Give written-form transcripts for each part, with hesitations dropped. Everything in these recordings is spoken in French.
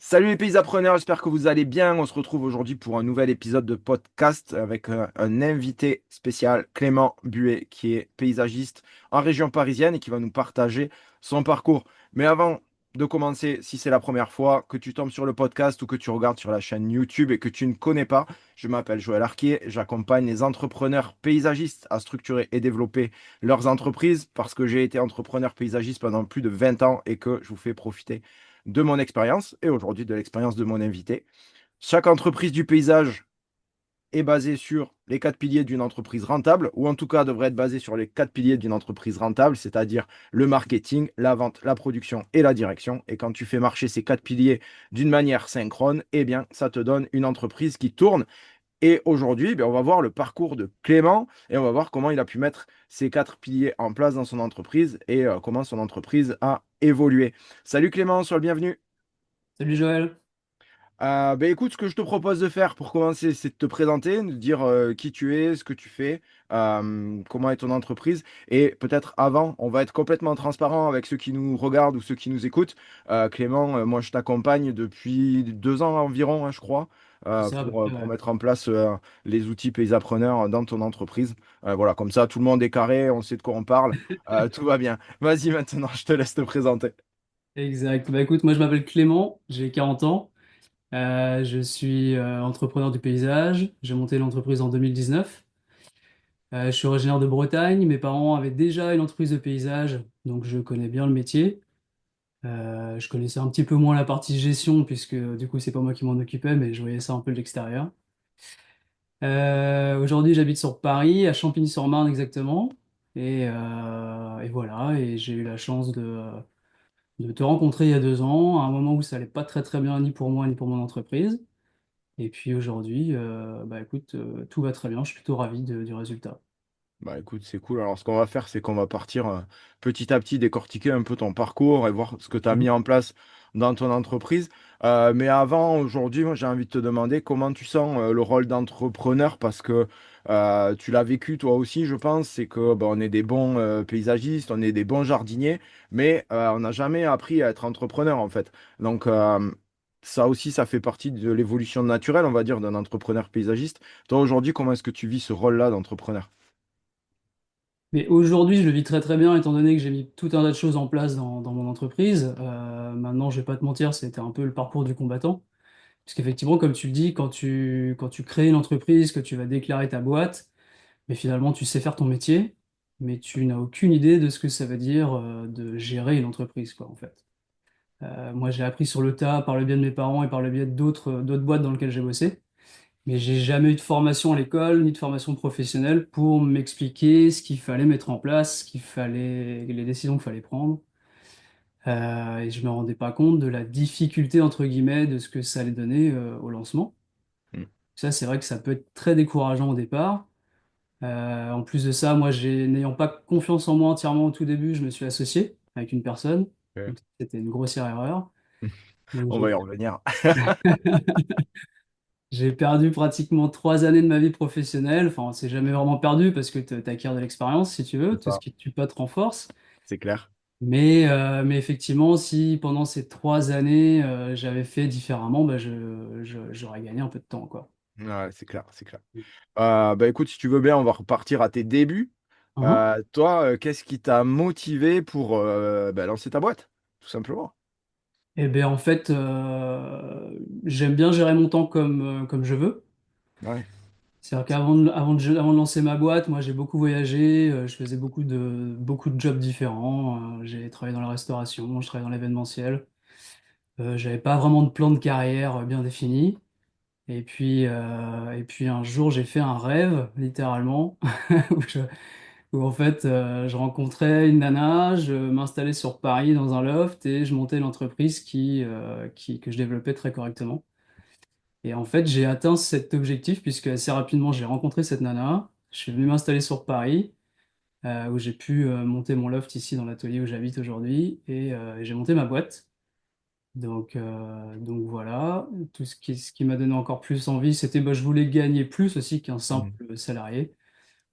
Salut les paysapreneurs, j'espère que vous allez bien. On se retrouve aujourd'hui pour un nouvel épisode de podcast avec un invité spécial, Clément Buet, qui est paysagiste en région parisienne et qui va nous partager son parcours. Mais avant de commencer, si c'est la première fois que tu tombes sur le podcast ou que tu regardes sur la chaîne YouTube et que tu ne connais pas, je m'appelle Joël Arquier, j'accompagne les entrepreneurs paysagistes à structurer et développer leurs entreprises parce que j'ai été entrepreneur paysagiste pendant plus de 20 ans et que je vous fais profiter de mon expérience et aujourd'hui de l'expérience de mon invité. Chaque entreprise du paysage est basée sur les quatre piliers d'une entreprise rentable, ou en tout cas devrait être basée sur les quatre piliers d'une entreprise rentable, c'est-à-dire le marketing, la vente, la production et la direction. Et quand tu fais marcher ces quatre piliers d'une manière synchrone, eh bien, ça te donne une entreprise qui tourne. Et aujourd'hui, on va voir le parcours de Clément et on va voir comment il a pu mettre ces quatre piliers en place dans son entreprise et comment son entreprise a évolué. Salut Clément, sois le bienvenu. Salut Joël. Écoute, ce que je te propose de faire pour commencer, c'est de te présenter, de dire qui tu es, ce que tu fais, comment est ton entreprise. Et peut-être avant, on va être complètement transparent avec ceux qui nous regardent ou ceux qui nous écoutent. Clément, moi je t'accompagne depuis 2 ans environ, hein, je crois, C'est ça à peu près, pour ouais. mettre en place les outils paysapreneurs dans ton entreprise. Voilà, comme ça, tout le monde est carré, on sait de quoi on parle, tout va bien. Vas-y maintenant, je te laisse te présenter. Exact. Bah écoute, moi je m'appelle Clément, j'ai 40 ans. Je suis entrepreneur du paysage. J'ai monté l'entreprise en 2019. Je suis originaire de Bretagne. Mes parents avaient déjà une entreprise de paysage, donc je connais bien le métier. Je connaissais un petit peu moins la partie gestion, puisque du coup c'est pas moi qui m'en occupais, mais je voyais ça un peu de l'extérieur. Aujourd'hui j'habite sur Paris, à Champigny-sur-Marne exactement. Et voilà, et j'ai eu la chance de te rencontrer il y a 2 ans, à un moment où ça allait pas très très bien ni pour moi ni pour mon entreprise. Et puis aujourd'hui, bah écoute, tout va très bien, je suis plutôt ravi du résultat. Bah écoute, c'est cool. Alors ce qu'on va faire, c'est qu'on va partir petit à petit décortiquer un peu ton parcours et voir ce que tu as mis Mhm. en place dans ton entreprise. Mais avant, aujourd'hui, moi j'ai envie de te demander comment tu sens le rôle d'entrepreneur parce que tu l'as vécu toi aussi, je pense. C'est que bah, on est des bons paysagistes, on est des bons jardiniers, mais on n'a jamais appris à être entrepreneur en fait. Donc ça aussi, ça fait partie de l'évolution naturelle, on va dire, d'un entrepreneur paysagiste. Toi aujourd'hui, comment est-ce que tu vis ce rôle-là d'entrepreneur? Mais aujourd'hui, je le vis très très bien, étant donné que j'ai mis tout un tas de choses en place dans mon entreprise. Maintenant, je vais pas te mentir, c'était un peu le parcours du combattant. Parce qu'effectivement, comme tu le dis, quand tu crées une entreprise, que tu vas déclarer ta boîte, mais finalement, tu sais faire ton métier, mais tu n'as aucune idée de ce que ça veut dire de gérer une entreprise, quoi, en fait. Moi, j'ai appris sur le tas par le biais de mes parents et par le biais d'autres boîtes dans lesquelles j'ai bossé. Mais j'ai jamais eu de formation à l'école ni de formation professionnelle pour m'expliquer ce qu'il fallait mettre en place, les décisions qu'il fallait prendre. Et je me rendais pas compte de la difficulté, entre guillemets, de ce que ça allait donner au lancement. Hmm. Ça, c'est vrai que ça peut être très décourageant au départ. En plus de ça, moi, n'ayant pas confiance en moi entièrement au tout début, je me suis associé avec une personne. Ok. Donc, c'était une grossière erreur. Donc, On va y revenir. j'ai perdu pratiquement 3 années de ma vie professionnelle. Enfin, c'est jamais vraiment perdu parce que tu acquiers de l'expérience, si tu veux. C'est Tout ce ça, qui te tue pas te renforce. c'est clair. Mais effectivement, si pendant ces 3 années, j'avais fait différemment, bah, j'aurais gagné un peu de temps, quoi. Ouais, c'est clair, c'est clair. Écoute, si tu veux bien, on va repartir à tes débuts. Uhum. Toi, qu'est-ce qui t'a motivé pour lancer ta boîte, tout simplement? Et bien, en fait, j'aime bien gérer mon temps comme je veux. Ouais. C'est-à-dire qu'avant de lancer ma boîte, moi j'ai beaucoup voyagé, je faisais beaucoup de jobs différents. J'ai travaillé dans la restauration, je travaillais dans l'événementiel. J'avais pas vraiment de plan de carrière bien défini. Et puis un jour j'ai fait un rêve, littéralement, où, je- où en fait je rencontrais une nana, je m'installais sur Paris dans un loft et je montais l'entreprise que je développais très correctement. Et en fait, j'ai atteint cet objectif puisque assez rapidement, j'ai rencontré cette nana. Je suis venu m'installer sur Paris, où j'ai pu monter mon loft ici dans l'atelier où j'habite aujourd'hui, et j'ai monté ma boîte. Donc voilà, ce qui m'a donné encore plus envie, c'était bah, je voulais gagner plus aussi qu'un Mhm. simple salarié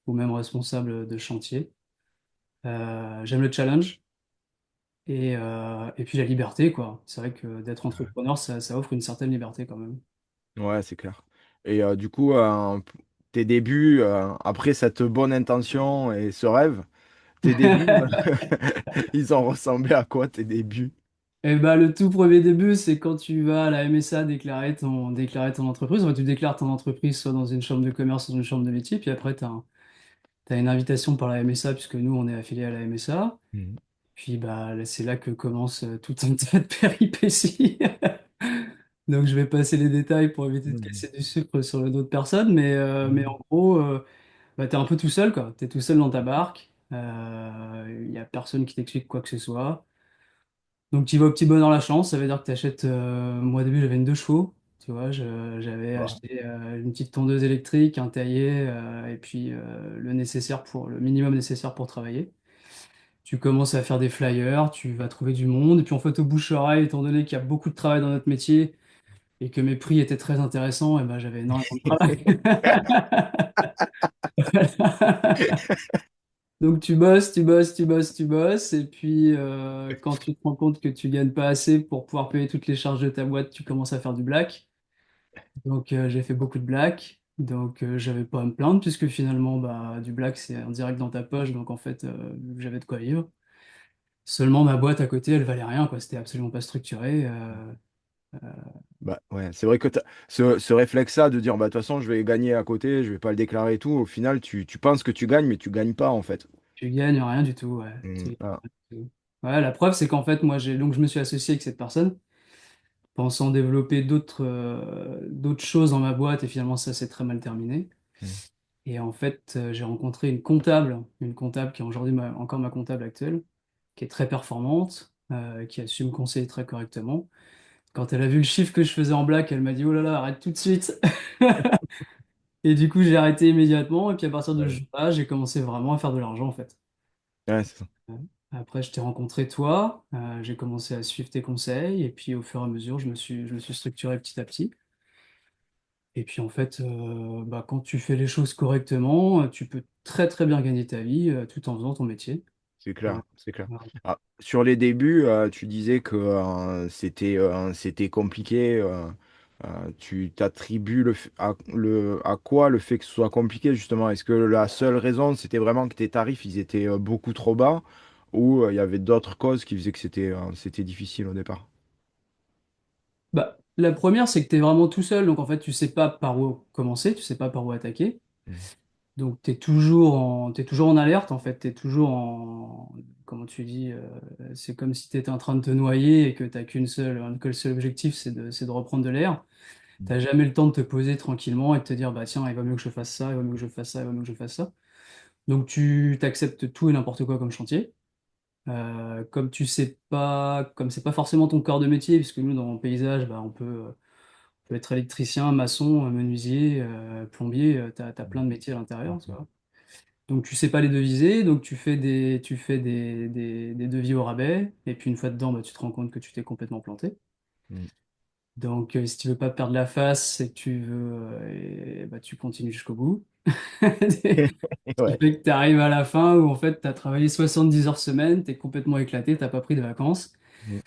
ou même responsable de chantier. J'aime le challenge et puis la liberté, quoi. C'est vrai que d'être Ouais, entrepreneur, ça offre une certaine liberté quand même. ouais, c'est clair. Et du coup, tes débuts, après cette bonne intention et ce rêve, tes débuts, ils ont ressemblé à quoi tes débuts? Et bah, le tout premier début, c'est quand tu vas à la MSA déclarer ton entreprise. En fait, tu déclares ton entreprise soit dans une chambre de commerce, soit dans une chambre de métier, puis après, t'as une invitation par la MSA, puisque nous, on est affilié à la MSA. Mhm. Puis bah, c'est là que commence tout un tas de péripéties. Donc je vais passer les détails pour éviter de Mhm. casser du sucre sur le dos de personne, mais en gros, bah, t'es un peu tout seul, quoi. T'es tout seul dans ta barque. Il n'y a personne qui t'explique quoi que ce soit. Donc tu vas au petit bonheur la chance, ça veut dire que tu achètes. Moi au début j'avais une 2 chevaux, tu vois, j'avais Ouais. acheté une petite tondeuse électrique, un taillet, et puis le minimum nécessaire pour travailler. Tu commences à faire des flyers, tu vas trouver du monde, et puis en fait au bouche-oreille, étant donné qu'il y a beaucoup de travail dans notre métier et que mes prix étaient très intéressants, et ben j'avais énormément de travail. Donc tu bosses, tu bosses, tu bosses, tu bosses, et puis quand tu te rends compte que tu gagnes pas assez pour pouvoir payer toutes les charges de ta boîte, tu commences à faire du black. Donc j'ai fait beaucoup de black, donc j'avais pas à me plaindre puisque finalement bah, du black c'est en direct dans ta poche, donc en fait j'avais de quoi vivre. Seulement ma boîte à côté elle valait rien quoi, c'était absolument pas structuré. Bah ouais, c'est vrai que ce réflexe-là de dire bah de toute façon je vais gagner à côté, je vais pas le déclarer et tout, au final tu penses que tu gagnes mais tu gagnes pas en fait. Tu gagnes rien du tout, ouais. Mhm. Ah, Ouais, la preuve c'est qu'en fait moi je me suis associé avec cette personne pensant développer d'autres choses dans ma boîte et finalement ça s'est très mal terminé. mhm. Et en fait, j'ai rencontré une comptable qui est aujourd'hui encore ma comptable actuelle, qui est très performante, qui a su me conseiller très correctement. Quand elle a vu le chiffre que je faisais en black, elle m'a dit, oh là là, arrête tout de suite. Et du coup, j'ai arrêté immédiatement. Et puis à partir de ce Ouais, jour-là, j'ai commencé vraiment à faire de l'argent, en fait. ouais, c'est ça. Ouais. Après, je t'ai rencontré toi, j'ai commencé à suivre tes conseils. Et puis au fur et à mesure, je me suis structuré petit à petit. Et puis en fait, bah, quand tu fais les choses correctement, tu peux très très bien gagner ta vie tout en faisant ton métier. C'est Ouais. clair, c'est clair. Ouais. Ah, sur les débuts, tu disais que c'était compliqué. Tu t'attribues à quoi le fait que ce soit compliqué, justement? Est-ce que la seule raison, c'était vraiment que tes tarifs, ils étaient beaucoup trop bas ou il y avait d'autres causes qui faisaient que c'était difficile au départ? Bah, la première, c'est que tu es vraiment tout seul, donc en fait, tu sais pas par où commencer, tu sais pas par où attaquer. Mhm. Donc t'es toujours en alerte, en fait, tu es toujours en... Comment tu dis c'est comme si tu étais en train de te noyer et que t'as que le seul objectif, c'est de reprendre de l'air. T'as jamais le temps de te poser tranquillement et de te dire, bah tiens, il va mieux que je fasse ça, il va mieux que je fasse ça, il va mieux que je fasse ça. Donc tu t'acceptes tout et n'importe quoi comme chantier. Comme c'est pas forcément ton corps de métier, puisque nous, dans le paysage, bah, on peut être électricien, maçon, menuisier, plombier, t'as plein de métiers à l'intérieur, tu vois. Donc tu sais pas les deviser, donc tu fais des devis au rabais, et puis une fois dedans, bah, tu te rends compte que tu t'es complètement planté. Mhm. Donc si tu veux pas perdre la face et que tu veux, bah, tu continues jusqu'au bout. Ce qui Ouais. fait que tu arrives à la fin où en fait tu as travaillé 70 heures semaine, tu es complètement éclaté, t'as pas pris de vacances. Mhm.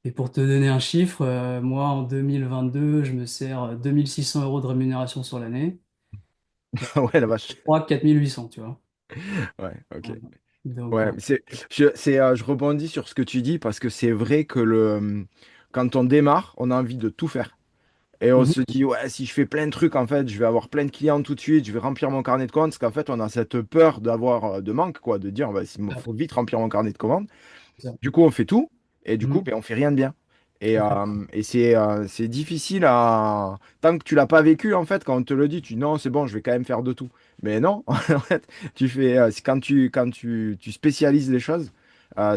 Et pour te donner un chiffre, moi en 2022, je me sers 2600 euros de rémunération sur l'année. Ouais, la vache. Je crois 4800, tu vois. Ouais, ok. Voilà. Donc, Ouais, mais je rebondis sur ce que tu dis parce que c'est vrai que quand on démarre, on a envie de tout faire. Et on mhm. se dit, ouais, si je fais plein de trucs, en fait, je vais avoir plein de clients tout de suite, je vais remplir mon carnet de commandes. Parce qu'en fait, on a cette peur d'avoir de manque, quoi, de dire, bah, il Ouais, faut vite remplir mon carnet de commandes. c'est ça. Du coup, on fait tout et du coup, Mhm. ben, on fait rien de bien. Et, Tout à fait. c'est difficile à... Tant que tu l'as pas vécu, en fait, quand on te le dit, tu dis non, c'est bon, je vais quand même faire de tout. Mais non, en fait, c'est quand tu spécialises les choses,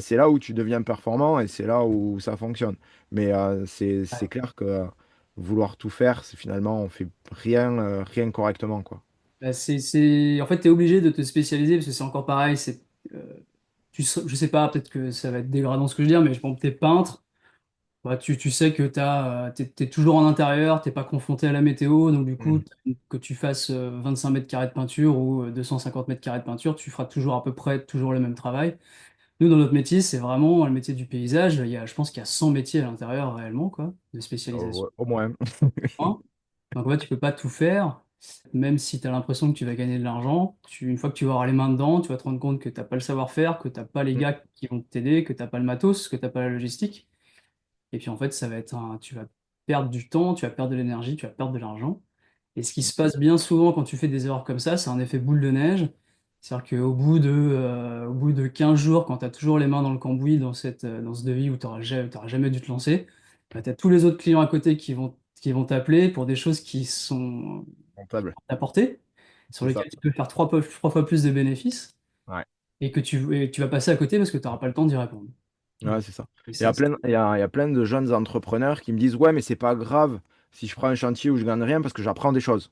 c'est là où tu deviens performant et c'est là où ça fonctionne. Mais c'est Ouais. clair que vouloir tout faire, c'est finalement, on fait rien correctement, quoi. Bah, En fait, tu es obligé de te spécialiser parce que c'est encore pareil. Euh, je sais pas, peut-être que ça va être dégradant ce que je veux dire, mais je pense que tu es peintre. Bah, tu sais que t'es toujours en intérieur, t'es pas confronté à la météo, donc du coup, Mm. que tu fasses 25 mètres carrés de peinture ou 250 mètres carrés de peinture, tu feras toujours à peu près toujours le même travail. Nous, dans notre métier, c'est vraiment le métier du paysage. Je pense qu'il y a 100 métiers à l'intérieur réellement, quoi, de spécialisation. Ouais, au moins. Hein. Donc, en fait, tu peux pas tout faire, même si tu as l'impression que tu vas gagner de l'argent. Une fois que tu vas avoir les mains dedans, tu vas te rendre compte que tu n'as pas le savoir-faire, que tu n'as pas les Mm. gars qui vont t'aider, que tu n'as pas le matos, que tu n'as pas la logistique. Et puis, en fait, tu vas perdre du temps, tu vas perdre de l'énergie, tu vas perdre de l'argent. Et ce qui se passe bien souvent quand tu fais des erreurs comme ça, c'est un effet boule de neige. C'est-à-dire au bout de 15 jours, quand tu as toujours les mains dans le cambouis dans ce devis où tu n'auras jamais dû te lancer, bah, tu as tous les autres clients à côté qui vont t'appeler pour des choses qui sont Rentable. à ta portée, sur C'est ça. lesquelles tu peux faire trois fois plus de bénéfices, Ouais. et tu vas passer à côté parce que tu n'auras pas le temps d'y répondre. Ouais, c'est ça. Et Il y ça, a plein, il y a plein de jeunes entrepreneurs qui me disent, ouais, mais c'est pas grave si je prends un chantier où je gagne rien parce que j'apprends des choses.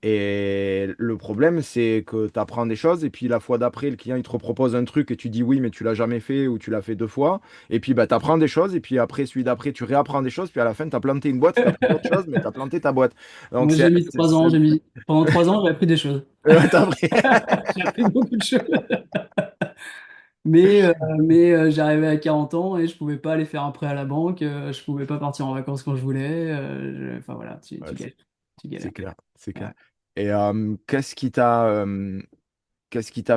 Et le problème, c'est que tu apprends des choses et puis la fois d'après, le client il te propose un truc et tu dis oui, mais tu l'as jamais fait ou tu l'as fait deux fois. Et puis bah, tu apprends des choses et puis après, celui d'après, tu réapprends des choses. Puis à la fin, tu as planté une boîte, tu as appris d'autres choses, mais tu as planté ta boîte. Donc moi, j'ai mis 3 ans, pendant 3 ans, j'ai appris des choses. t'as appris. J'ai appris beaucoup de choses. J'arrivais à 40 ans et je pouvais pas aller faire un prêt à la banque, je pouvais pas partir en vacances quand je voulais. Enfin voilà, Ouais, tu galères. Tu c'est galères. clair, c'est Ouais. clair. Et qu'est-ce qui t'a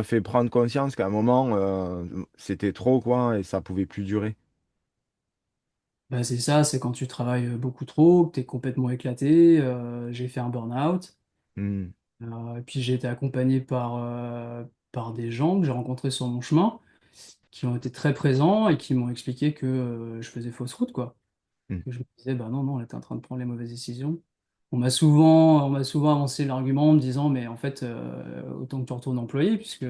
fait prendre conscience qu'à un moment, c'était trop, quoi, et ça pouvait plus durer? Bah, c'est ça, c'est quand tu travailles beaucoup trop, que tu es complètement éclaté. J'ai fait un burn-out. Hmm, Et puis j'ai été accompagné par des gens que j'ai rencontrés sur mon chemin, qui ont été très présents et qui m'ont expliqué que je faisais fausse route, quoi. hmm. Que je me disais, bah non, non, là, t'es en train de prendre les mauvaises décisions. On m'a souvent avancé l'argument en me disant, mais en fait, autant que tu retournes employé, puisque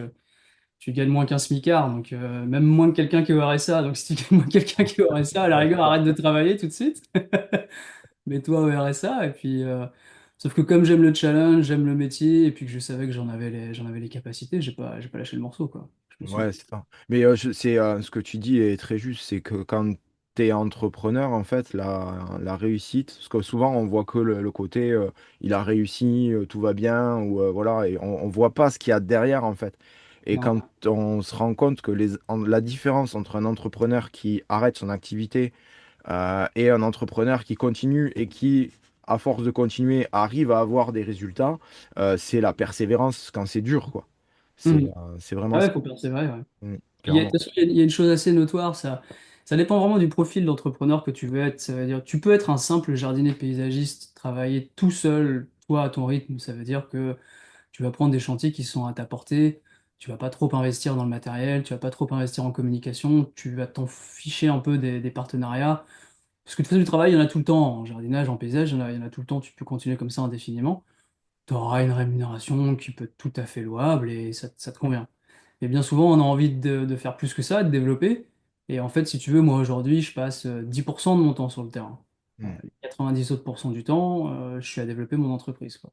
tu gagnes moins qu'un smicard, donc même moins que quelqu'un qui est au RSA. Donc si tu gagnes moins que quelqu'un qui est au RSA, à la Ouais, rigueur, c'est ça. arrête de travailler tout de suite. Mets-toi au RSA. Sauf que comme j'aime le challenge, j'aime le métier, et puis que je savais que j'en avais les capacités, j'ai pas lâché le morceau, quoi. Je me suis Ouais, dit, c'est ça. Mais ce que tu dis est très juste, c'est que quand tu es entrepreneur, en fait, la réussite, parce que souvent on voit que le côté il a réussi, tout va bien, ou voilà, et on voit pas ce qu'il y a derrière, en fait. Et non. quand on se rend compte que la différence entre un entrepreneur qui arrête son activité et un entrepreneur qui continue et qui, à force de continuer, arrive à avoir des résultats, c'est la persévérance quand c'est dur, quoi. Mhm. C'est vraiment Ah ça. ouais, c'est vrai, ouais. Mm, De clairement. toute façon, il y a une chose assez notoire, ça dépend vraiment du profil d'entrepreneur que tu veux être. Ça veut dire, tu peux être un simple jardinier paysagiste, travailler tout seul, toi à ton rythme. Ça veut dire que tu vas prendre des chantiers qui sont à ta portée, tu vas pas trop investir dans le matériel, tu vas pas trop investir en communication, tu vas t'en ficher un peu des partenariats. Parce que de toute façon, du travail, il y en a tout le temps. En jardinage, en paysage, il y en a tout le temps. Tu peux continuer comme ça indéfiniment. Tu auras une rémunération qui peut être tout à fait louable et ça te convient. Et bien souvent, on a envie de faire plus que ça, de développer. Et en fait, si tu veux, moi aujourd'hui, je passe 10% de mon temps sur le terrain. Mm. Les 90 autres pourcents du temps, je suis à développer mon entreprise, quoi.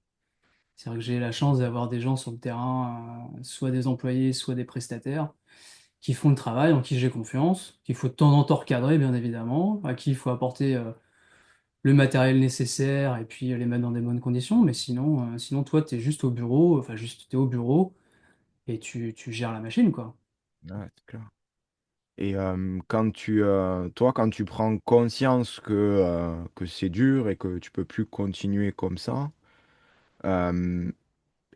C'est vrai que j'ai la chance d'avoir des gens sur le terrain, soit des employés, soit des prestataires, qui font le travail, en qui j'ai confiance, qu'il faut de temps en temps recadrer, bien évidemment, à qui il faut apporter le matériel nécessaire et puis les mettre dans des bonnes conditions. Mais sinon toi, tu es juste au bureau, enfin, juste, t'es au bureau et tu gères la machine, quoi. Ouais, c'est clair. Et toi, quand tu prends conscience que c'est dur et que tu peux plus continuer comme ça, euh,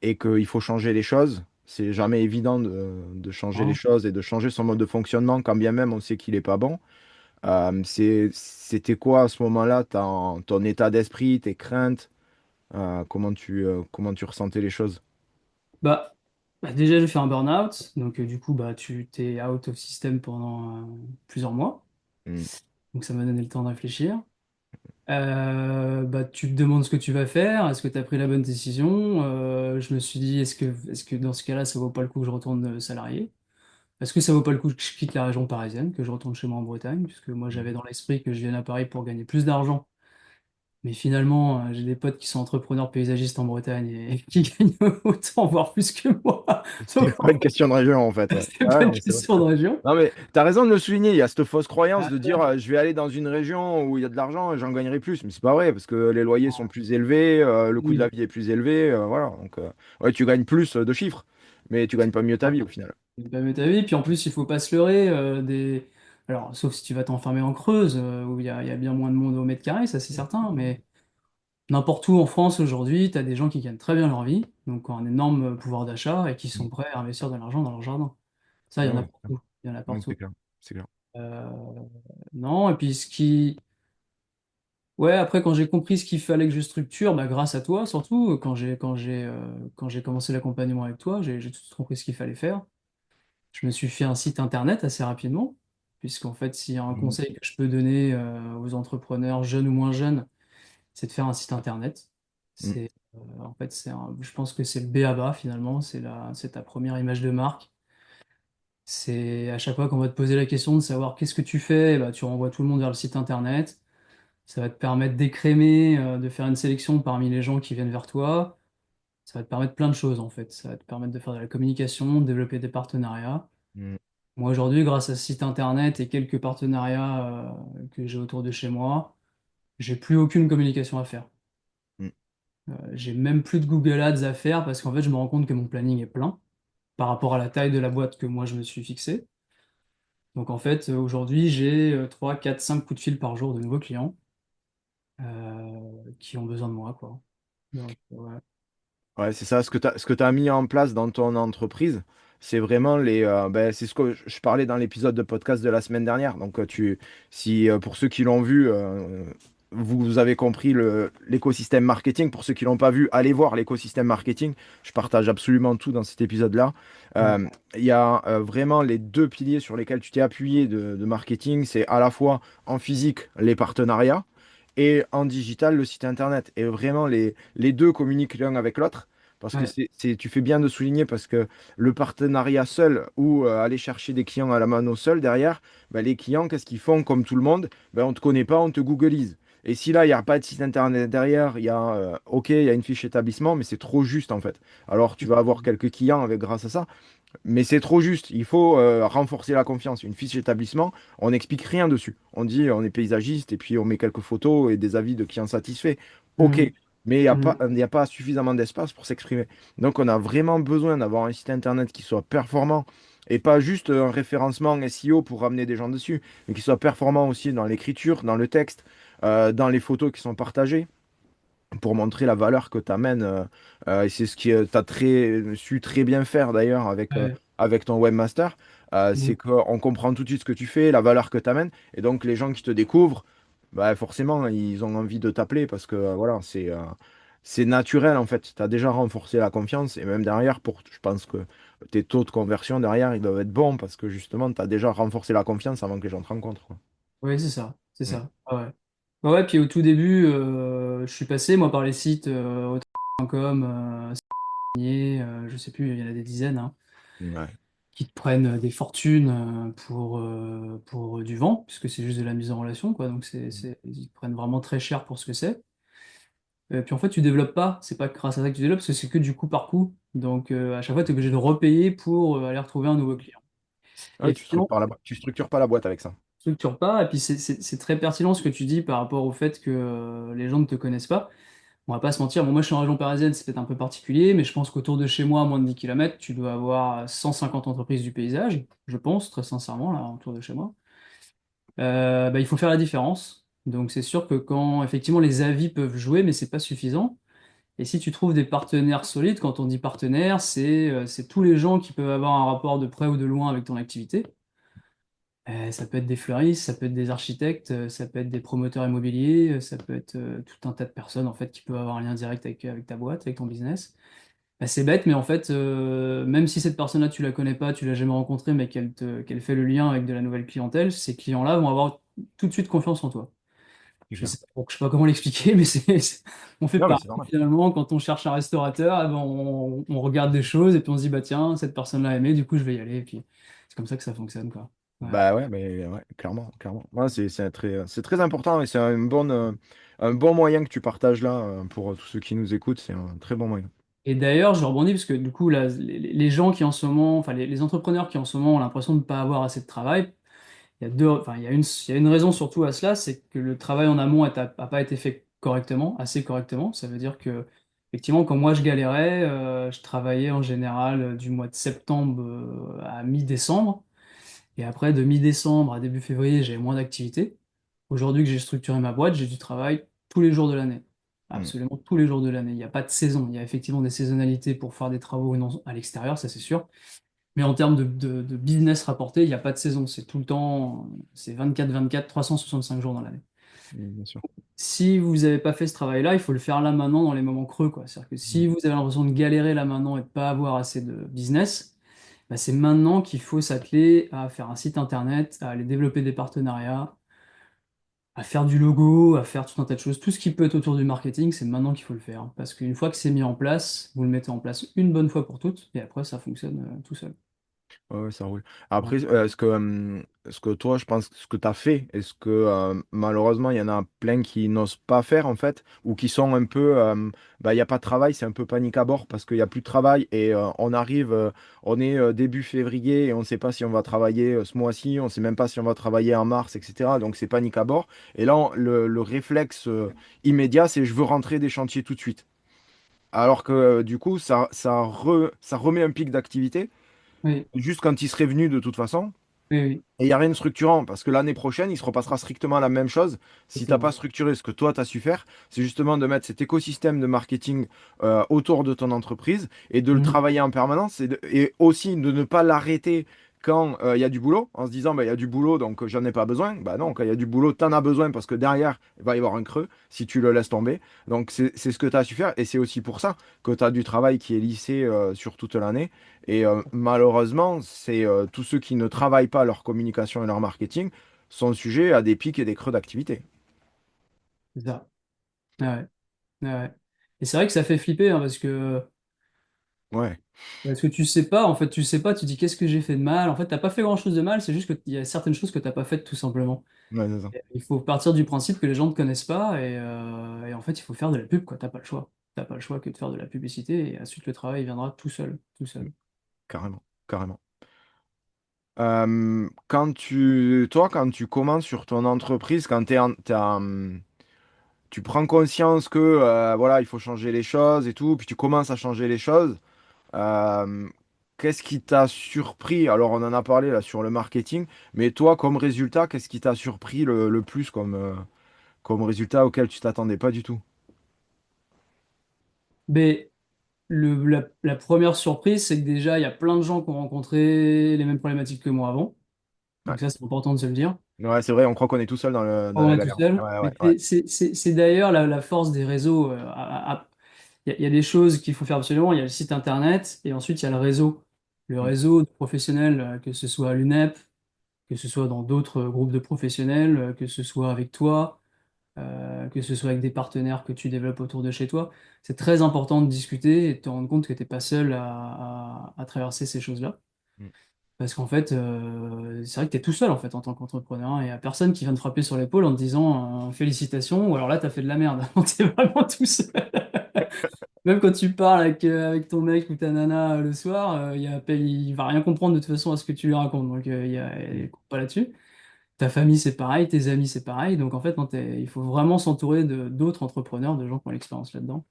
et qu'il faut changer les choses, c'est jamais évident de changer les Hein. choses et de changer son mode de fonctionnement, quand bien même on sait qu'il est pas bon. C'était quoi à ce moment-là, ton état d'esprit, tes craintes, comment tu ressentais les choses? Bah, déjà, j'ai fait un burn-out, donc du coup, bah, tu t'es out of system pendant plusieurs mois. Mm. Donc ça m'a donné le temps de réfléchir. Bah, tu te demandes ce que tu vas faire, est-ce que tu as pris la bonne décision? Je me suis dit, est-ce que dans ce cas-là, ça vaut pas le coup que je retourne salarié? Est-ce que ça vaut pas le coup que je quitte la région parisienne, que je retourne chez moi en Bretagne? Puisque moi, j'avais dans l'esprit que je vienne à Paris pour gagner plus d'argent. Mais finalement, j'ai des potes qui sont entrepreneurs paysagistes en Bretagne et qui gagnent autant, voire plus que moi. Donc, C'est pas une question de région en fait, ouais. c'est Ouais, pas une non, mais c'est vrai. question de région. Non, mais t'as raison de le souligner. Il y a cette fausse croyance Ah, de dire je vais aller dans une région où il y a de l'argent et j'en gagnerai plus. Mais c'est pas vrai parce que les loyers sont plus élevés, le coût de la oui. vie est plus élevé. Voilà. Donc, ouais, tu gagnes plus de chiffres, mais tu gagnes pas mieux ta vie au final. Pas mieux ta vie. Puis en plus, il faut pas se leurrer. Alors, sauf si tu vas t'enfermer en Creuse, où il y a bien moins de monde au mètre carré, ça c'est certain. Mais n'importe où en France aujourd'hui, tu as des gens qui gagnent très bien leur vie, donc qui ont un énorme pouvoir d'achat et qui sont Mm. prêts à investir de l'argent dans leur jardin. Ça, il y Ouais, en a ouais, partout. Il y en a ouais, c'est partout. clair. C'est clair. Euh, non, et puis ce qui. Ouais, après, quand j'ai compris ce qu'il fallait que je structure, bah, grâce à toi, surtout, quand j'ai commencé l'accompagnement avec toi, j'ai tout de suite compris ce qu'il fallait faire. Je me suis fait un site internet assez rapidement, puisqu'en fait, s'il y a un Mm. conseil que je peux donner aux entrepreneurs, jeunes ou moins jeunes, c'est de faire un site internet. Mm. En fait, je pense que c'est le b.a.-ba finalement, c'est ta première image de marque. C'est à chaque fois qu'on va te poser la question de savoir qu'est-ce que tu fais, bah, tu renvoies tout le monde vers le site internet. Ça va te permettre d'écrémer, de faire une sélection parmi les gens qui viennent vers toi. Ça va te permettre plein de choses en fait. Ça va te permettre de faire de la communication, de développer des partenariats. Mm. Moi aujourd'hui, grâce à ce site internet et quelques partenariats que j'ai autour de chez moi, j'ai plus aucune communication à faire. Mm. J'ai même plus de Google Ads à faire parce qu'en fait, je me rends compte que mon planning est plein par rapport à la taille de la boîte que moi je me suis fixée. Donc en fait, aujourd'hui, j'ai 3, 4, 5 coups de fil par jour de nouveaux clients qui ont besoin de moi, quoi. Donc, ouais. Ouais, c'est ça. Ce que tu as mis en place dans ton entreprise, c'est vraiment c'est ce que je parlais dans l'épisode de podcast de la semaine dernière. Donc, si, pour ceux qui l'ont vu, vous avez compris l'écosystème marketing. Pour ceux qui l'ont pas vu, allez voir l'écosystème marketing. Je partage absolument tout dans cet épisode-là. Ouais. Il y a vraiment les deux piliers sur lesquels tu t'es appuyé de marketing. C'est à la fois en physique, les partenariats et en digital, le site internet. Et vraiment, les deux communiquent l'un avec l'autre. Parce que Ouais. tu fais bien de souligner, parce que le partenariat seul ou aller chercher des clients à la mano seul derrière, ben, les clients, qu'est-ce qu'ils font comme tout le monde? Ben, on ne te connaît pas, on te googleise. Et si là, il n'y a pas de site internet derrière, OK, il y a une fiche établissement, mais c'est trop juste en fait. Alors tu vas avoir quelques clients avec grâce à ça, mais c'est trop juste. Il faut renforcer la confiance. Une fiche d'établissement, on n'explique rien dessus. On dit on est paysagiste et puis on met quelques photos et des avis de clients satisfaits. OK. Mhm. Mais Mhm. il n'y a pas suffisamment d'espace pour s'exprimer. Donc on a vraiment besoin d'avoir un site internet qui soit performant et pas juste un référencement SEO pour ramener des gens dessus, mais qui soit performant aussi dans l'écriture, dans le texte, dans les photos qui sont partagées pour montrer la valeur que tu amènes. Et c'est ce que tu as su très bien faire d'ailleurs Ouais. avec ton webmaster. Mhm. C'est qu'on comprend tout de suite ce que tu fais, la valeur que tu amènes. Et donc les gens qui te découvrent, bah, forcément, ils ont envie de t'appeler parce que voilà, c'est naturel en fait. Tu as déjà renforcé la confiance et même derrière, je pense que tes taux de conversion derrière, ils doivent être bons parce que justement, tu as déjà renforcé la confiance avant que les gens te rencontrent, quoi. Oui, c'est ça, c'est Mm. ça. Ah ouais. Ouais, ouais, puis au tout début, je suis passé moi par les sites auto.com, Signé, je sais plus, il y en a des dizaines, hein, Ouais. qui te prennent des fortunes pour du vent, puisque c'est juste de la mise en relation, quoi. Donc ils te prennent vraiment très cher pour ce que c'est. Puis en fait, tu développes pas, c'est pas grâce à ça que tu développes, parce que c'est que du coup par coup. Donc à chaque fois, tu es obligé de repayer pour aller retrouver un nouveau client. Et Ouais, effectivement, tu structures pas la boîte avec ça. structure pas. Et puis c'est très pertinent ce que tu dis par rapport au fait que les gens ne te connaissent pas. On va pas se mentir, bon, moi je suis en région parisienne, c'est peut-être un peu particulier, mais je pense qu'autour de chez moi, à moins de 10 km, tu dois avoir 150 entreprises du paysage, je pense, très sincèrement, là, autour de chez moi. Bah, il faut faire la différence. Donc c'est sûr que quand effectivement les avis peuvent jouer, mais c'est pas suffisant. Et si tu trouves des partenaires solides, quand on dit partenaire, c'est tous les gens qui peuvent avoir un rapport de près ou de loin avec ton activité. Ça peut être des fleuristes, ça peut être des architectes, ça peut être des promoteurs immobiliers, ça peut être tout un tas de personnes en fait qui peuvent avoir un lien direct avec ta boîte, avec ton business. Bah, c'est bête, mais en fait, même si cette personne-là tu la connais pas, tu l'as jamais rencontrée, mais qu'elle fait le lien avec de la nouvelle clientèle, ces clients-là vont avoir tout de suite confiance en toi. C'est Je clair. sais pas, je sais pas comment l'expliquer, mais on fait Non, mais pareil. c'est normal. Finalement, quand on cherche un restaurateur, eh ben, on regarde des choses et puis on se dit bah tiens, cette personne-là aimé, du coup je vais y aller. Et puis c'est comme ça que ça fonctionne, quoi. Ouais. Bah ouais, mais ouais, clairement, clairement. Ouais, c'est très important et c'est un bon moyen que tu partages là pour tous ceux qui nous écoutent. C'est un très bon moyen. Et d'ailleurs, je rebondis parce que du coup, là, les gens qui en ce moment, enfin les entrepreneurs qui en ce moment ont l'impression de ne pas avoir assez de travail, il y a deux, enfin, il y a une raison surtout à cela, c'est que le travail en amont n'a pas été fait correctement, assez correctement. Ça veut dire que Effectivement, quand moi je galérais, je travaillais en général du mois de septembre à mi-décembre. Et après, de mi-décembre à début février, j'avais moins d'activité. Aujourd'hui que j'ai structuré ma boîte, j'ai du travail tous les jours de l'année. Mm. Absolument tous les jours de l'année. Il n'y a pas de saison. Il y a effectivement des saisonnalités pour faire des travaux ou non à l'extérieur, ça c'est sûr. Mais en termes de business rapporté, il n'y a pas de saison. C'est tout le temps, c'est 24-24, 365 jours dans l'année. Bien sûr. Si vous n'avez pas fait ce travail-là, il faut le faire là maintenant dans les moments creux, quoi. C'est-à-dire que Mm. si vous avez l'impression de galérer là maintenant et de pas avoir assez de business, bah, c'est maintenant qu'il faut s'atteler à faire un site internet, à aller développer des partenariats, à faire du logo, à faire tout un tas de choses. Tout ce qui peut être autour du marketing, c'est maintenant qu'il faut le faire. Parce qu'une fois que c'est mis en place, vous le mettez en place une bonne fois pour toutes, et après ça fonctionne tout seul. Ouais, ouais, ça roule. Voilà. Après, ce que toi, je pense, ce que tu as fait, et ce que malheureusement, il y en a plein qui n'osent pas faire, en fait, ou qui sont un peu, bah, il n'y a pas de travail, c'est un peu panique à bord parce qu'il n'y a plus de travail et on arrive, on est début février et on ne sait pas si on va travailler ce mois-ci, on ne sait même pas si on va travailler en mars, etc. Donc, c'est panique à bord. Et là, le réflexe immédiat, c'est je veux rentrer des chantiers tout de suite. Alors que du coup, ça remet un pic d'activité Oui, juste quand il serait venu de toute façon. oui, oui, Et il n'y a rien de structurant, parce que l'année prochaine, il se repassera strictement la même chose. Si tu n'as pas exactement. structuré ce que toi, tu as su faire, c'est justement de mettre cet écosystème de marketing autour de ton entreprise et de le Mhm. travailler en permanence et aussi de ne pas l'arrêter quand il y a du boulot, en se disant, bah, il y a du boulot, donc j'en ai pas besoin. Bah non, quand il y a du boulot, tu en as besoin parce que derrière, il va y avoir un creux si tu le laisses tomber. Donc c'est ce que tu as su faire et c'est aussi pour ça que tu as du travail qui est lissé sur toute l'année. Et malheureusement, c'est tous ceux qui ne travaillent pas leur communication et leur marketing sont sujets à des pics et des creux d'activité. C'est ça. Ouais, ouais, ouais. Et c'est vrai que ça fait flipper, hein, Ouais, parce que tu sais pas, en fait, tu sais pas, tu dis qu'est-ce que j'ai fait de mal. En fait, t'as pas fait grand-chose de mal, c'est juste qu'il y a certaines choses que t'as pas faites tout simplement. ouais, c'est ça. Il faut partir du principe que les gens ne te connaissent pas et en fait, il faut faire de la pub, quoi. T'as pas le choix. T'as pas le choix que de faire de la publicité et ensuite le travail viendra tout seul, tout Mm. seul. Carrément, carrément. Quand tu commences sur ton entreprise, quand tu prends conscience que voilà, il faut changer les choses et tout, puis tu commences à changer les choses, euh, qu'est-ce qui t'a surpris? Alors, on en a parlé là sur le marketing, mais toi, comme résultat, qu'est-ce qui t'a surpris le plus comme résultat auquel tu t'attendais pas du tout? Mais la première surprise, c'est que déjà, il y a plein de gens qui ont rencontré les mêmes problématiques que moi avant. Ouais, Donc ça, c'est important de se le dire. ouais, c'est vrai, on croit qu'on est tout seul dans On la est tout galère. seul. Ouais, ouais, Mais ouais. c'est d'ailleurs la force des réseaux. Il y a des choses qu'il faut faire absolument. Il y a le site internet et ensuite il y a le réseau. Le Mm, réseau de professionnels, que ce soit à l'UNEP, que ce soit dans d'autres groupes de professionnels, que ce soit avec toi, que ce soit avec des partenaires que tu développes autour de chez toi. C'est très important de discuter et de te rendre compte que tu n'es pas seul à traverser ces choses-là. mm, Parce qu'en fait, c'est vrai que tu es tout seul en fait en tant qu'entrepreneur, hein. Il n'y a personne qui vient te frapper sur l'épaule en te disant félicitations ou alors là, tu as fait de la merde. Tu es vraiment tout seul. Même quand tu parles avec ton mec ou ta nana le soir, il va rien comprendre de toute façon à ce que tu lui racontes. Donc, mm, il compte pas là-dessus. Ta famille, c'est pareil, tes amis, c'est pareil. Donc, en fait, non, il faut vraiment s'entourer d'autres entrepreneurs, de gens qui ont l'expérience là-dedans.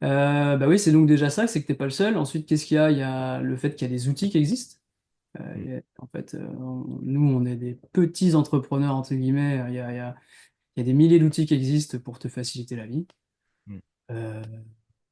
Bah oui, c'est donc déjà ça, c'est que t'es pas le seul. Ensuite, qu'est-ce qu'il y a? Il y a le fait qu'il y a des outils qui existent. mm, En fait, nous, on est des petits entrepreneurs, entre guillemets. Il y a des milliers d'outils qui existent pour te faciliter la vie. mm, Euh,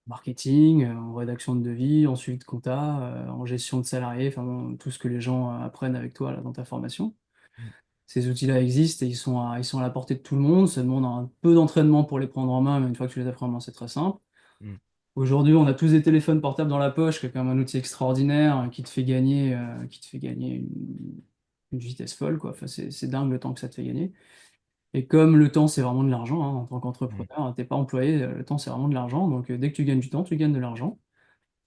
Marketing, en rédaction de devis, en suivi de compta, en gestion de salariés, enfin bon, tout ce que les gens apprennent avec toi là, dans ta formation. mm, Ces outils-là existent et ils sont à la portée de tout le monde. Ça demande un peu d'entraînement pour les prendre en main, mais une fois que tu les as pris en main, c'est très simple. mm, Aujourd'hui, on a tous des téléphones portables dans la poche, qui est quand même un outil extraordinaire qui te fait gagner une vitesse folle, quoi. Enfin, c'est dingue le temps que ça te fait gagner. Et comme le temps, c'est vraiment de l'argent, hein, en tant mm, qu'entrepreneur, t'es pas employé, le temps, c'est vraiment de l'argent. Donc, dès que tu gagnes du temps, tu gagnes de l'argent.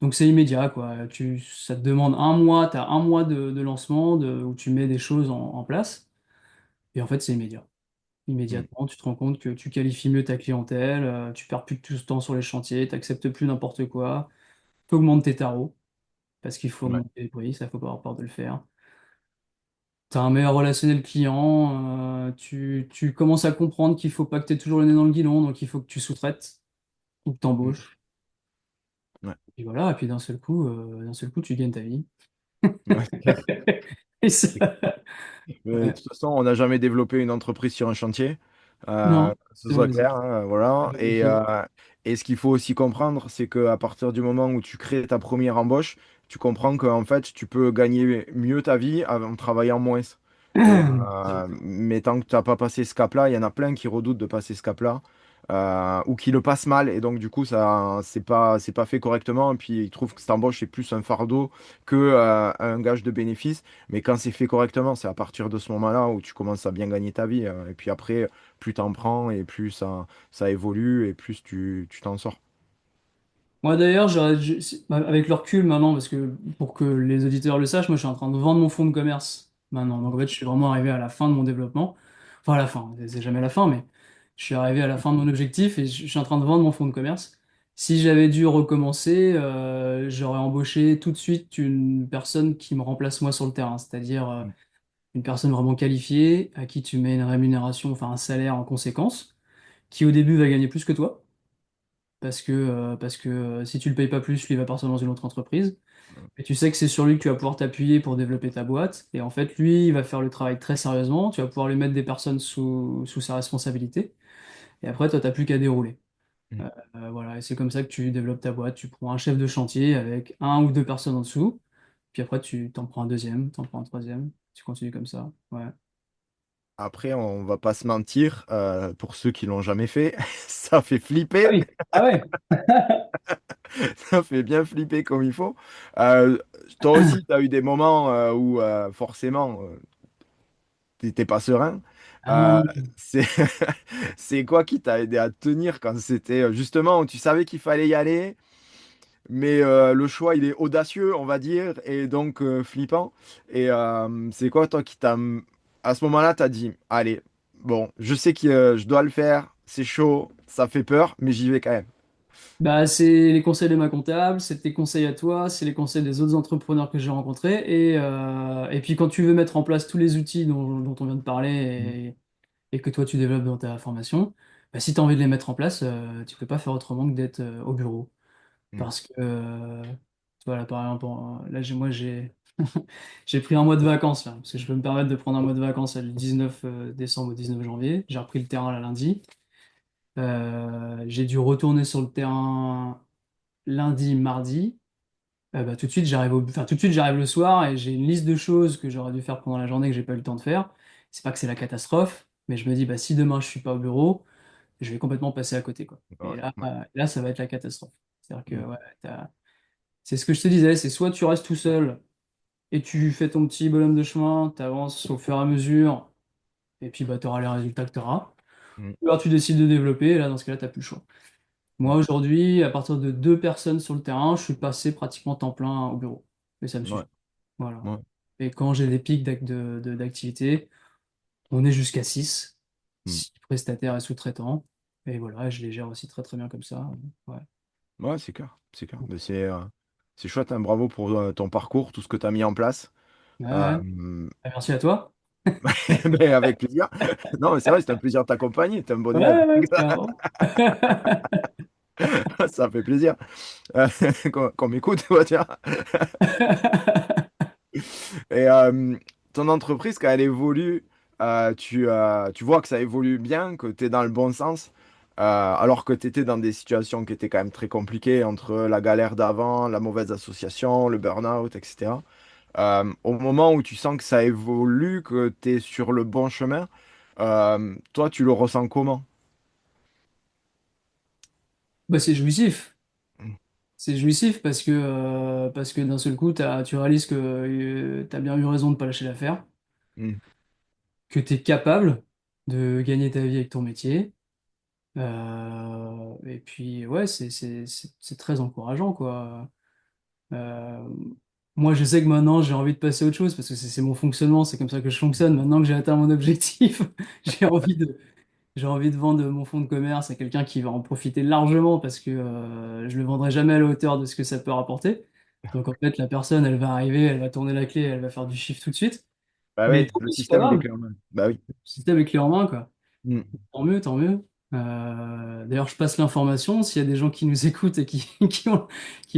Donc, c'est immédiat, quoi. Ça te demande un mois, tu as un mois de lancement où tu mets des choses en place. Et en fait, c'est immédiat. mm. Immédiatement, tu te rends compte que tu qualifies mieux ta clientèle, tu perds plus de tout ce temps sur les chantiers, tu n'acceptes plus n'importe quoi, tu augmentes tes tarots, parce qu'il faut Ouais. augmenter les prix, ça faut pas avoir peur de le faire. Tu as un meilleur relationnel client, tu commences à comprendre qu'il faut pas que tu aies toujours le nez dans le guidon, donc il faut que tu sous-traites ou que tu Mm. embauches. Ouais. Et voilà, et puis d'un seul coup, tu gagnes ta vie. Ouais, c'est clair. Et ça, Mais de ouais. toute façon, on n'a jamais développé une entreprise sur un chantier, Non, que ce c'est soit vrai, clair, hein, voilà. vérifier. Et ce qu'il faut aussi comprendre, c'est qu'à partir du moment où tu crées ta première embauche, tu comprends qu'en fait, tu peux gagner mieux ta vie en travaillant moins. Mais tant que tu n'as pas passé ce cap-là, il y en a plein qui redoutent de passer ce cap-là, ou qui le passent mal, et donc du coup, ça, c'est pas fait correctement, et puis ils trouvent que cette embauche est plus un fardeau que, un gage de bénéfice. Mais quand c'est fait correctement, c'est à partir de ce moment-là où tu commences à bien gagner ta vie, et puis après, plus t'en prends, et plus ça évolue, et plus tu t'en sors. Moi d'ailleurs, avec le recul maintenant, parce que pour que les auditeurs le sachent, moi je suis en train de vendre mon fonds de commerce maintenant. Donc en fait, je suis vraiment arrivé à la fin de mon développement. Enfin, à la fin, c'est jamais la fin, mais je suis arrivé à la fin de mon objectif et je suis en train de vendre mon fonds de commerce. Si j'avais dû recommencer, j'aurais embauché tout de suite une personne qui me remplace moi sur le terrain, c'est-à-dire une personne vraiment qualifiée à qui tu mets une rémunération, enfin un salaire en conséquence, qui au début va gagner plus que toi parce que si tu le payes pas plus, lui il va partir dans une autre entreprise. Et tu sais que c'est sur lui que tu vas pouvoir t'appuyer pour développer ta boîte. Et en fait, lui, il va faire le travail très sérieusement. Tu vas pouvoir lui mettre des personnes sous sa responsabilité. Et après, toi, t'as plus qu'à dérouler. Mm. Voilà, et c'est comme ça que tu développes ta boîte. Tu prends un chef de chantier avec un ou deux personnes en dessous. Puis après, tu t'en prends un deuxième, t'en prends un troisième. Tu continues comme ça. Ouais. Après, on va pas se mentir, pour ceux qui l'ont jamais fait, ça fait Ah flipper. oui, ah ouais. Ça fait bien flipper comme il faut. Euh, Toi aussi, tu as eu des moments, où, forcément, t'étais pas serein. Euh, Ah, c'est c'est quoi qui t'a aidé à tenir quand c'était, justement où tu savais qu'il fallait y aller, mais, le choix il est audacieux, on va dire, et donc, flippant. Et, c'est quoi toi qui t'a, à ce moment-là, t'as dit, allez, bon, je sais que, je dois le faire, c'est chaud, ça fait peur, mais j'y vais quand même. bah, c'est les conseils de ma comptable, c'est tes conseils à toi, c'est les conseils des autres entrepreneurs que j'ai rencontrés. Et puis quand tu veux mettre en place tous les outils dont on vient de parler Mm. et que toi tu développes dans ta formation, bah, si tu as envie de les mettre en place, tu peux pas faire autrement que d'être au bureau. Mm. Parce que, tu vois, là par exemple, là j'ai pris un mois de vacances, là, parce que je peux me permettre de prendre un mois de vacances le 19 décembre au 19 janvier. J'ai repris le terrain là lundi. J'ai dû retourner sur le terrain lundi, mardi. Bah, tout de suite, j'arrive le soir et j'ai une liste de choses que j'aurais dû faire pendant la journée que j'ai pas eu le temps de faire. C'est pas que c'est la catastrophe, mais je me dis, bah, si demain je suis pas au bureau, je vais complètement passer à côté, quoi. Et Ouais, là, ouais. ça va être la catastrophe. C'est-à-dire que, Mm. ouais, c'est ce que je te disais, c'est soit tu restes tout seul et tu fais ton petit bonhomme de chemin, tu avances au fur et à mesure, et puis bah, tu auras les résultats que tu auras. Mm. Ou alors tu décides de développer, et là, dans ce cas-là, tu n'as plus le choix. Moi, aujourd'hui, à partir de deux personnes sur le terrain, je suis passé pratiquement temps plein au bureau. Et ça me Mm. Ouais, suffit. Voilà. ouais. Et quand j'ai des pics d'activité, on est jusqu'à 6, Mm. 6 prestataires et sous-traitants. Et voilà, je les gère aussi très très bien comme ça. Ouais. Ouais, c'est clair, c'est clair. Mais c'est chouette, hein. Bravo pour, ton parcours, tout ce que tu as mis en place. Ouais, Euh, ouais. Ah, merci à toi. mais avec plaisir. Non, mais c'est vrai, c'est un plaisir de t'accompagner. T'es un bon Ouais, élève. ouais, ouais, carrément. Ça fait plaisir, qu'on m'écoute, on va dire. Et, ton entreprise, quand elle évolue, tu vois que ça évolue bien, que tu es dans le bon sens, alors que tu étais dans des situations qui étaient quand même très compliquées entre la galère d'avant, la mauvaise association, le burn-out, etc. Au moment où tu sens que ça évolue, que tu es sur le bon chemin, toi, tu le ressens comment? Bah, c'est jouissif. Mm. C'est jouissif parce que d'un seul coup, tu réalises que tu as bien eu raison de ne pas lâcher l'affaire, Mm. que tu es capable de gagner ta vie avec ton métier. Et puis, ouais, c'est très encourageant, quoi. Euh, Moi, je sais que maintenant, j'ai envie de passer à autre chose parce que c'est mon fonctionnement, c'est comme ça que je fonctionne. Maintenant que j'ai atteint mon objectif, j'ai envie de, j'ai envie de vendre mon fonds de commerce à quelqu'un qui va en profiter largement parce que je le vendrai jamais à la hauteur de ce que ça peut rapporter. Donc, en fait, la personne, elle va arriver, elle va tourner la clé, elle va faire du chiffre tout de suite. Bah Mais oui, tant le pis, c'est pas système, il est grave. clair. Bah oui. Le système est clé en main, quoi. Mm. Tant mieux, tant mieux. D'ailleurs, je passe l'information. S'il y a des gens qui nous écoutent et qui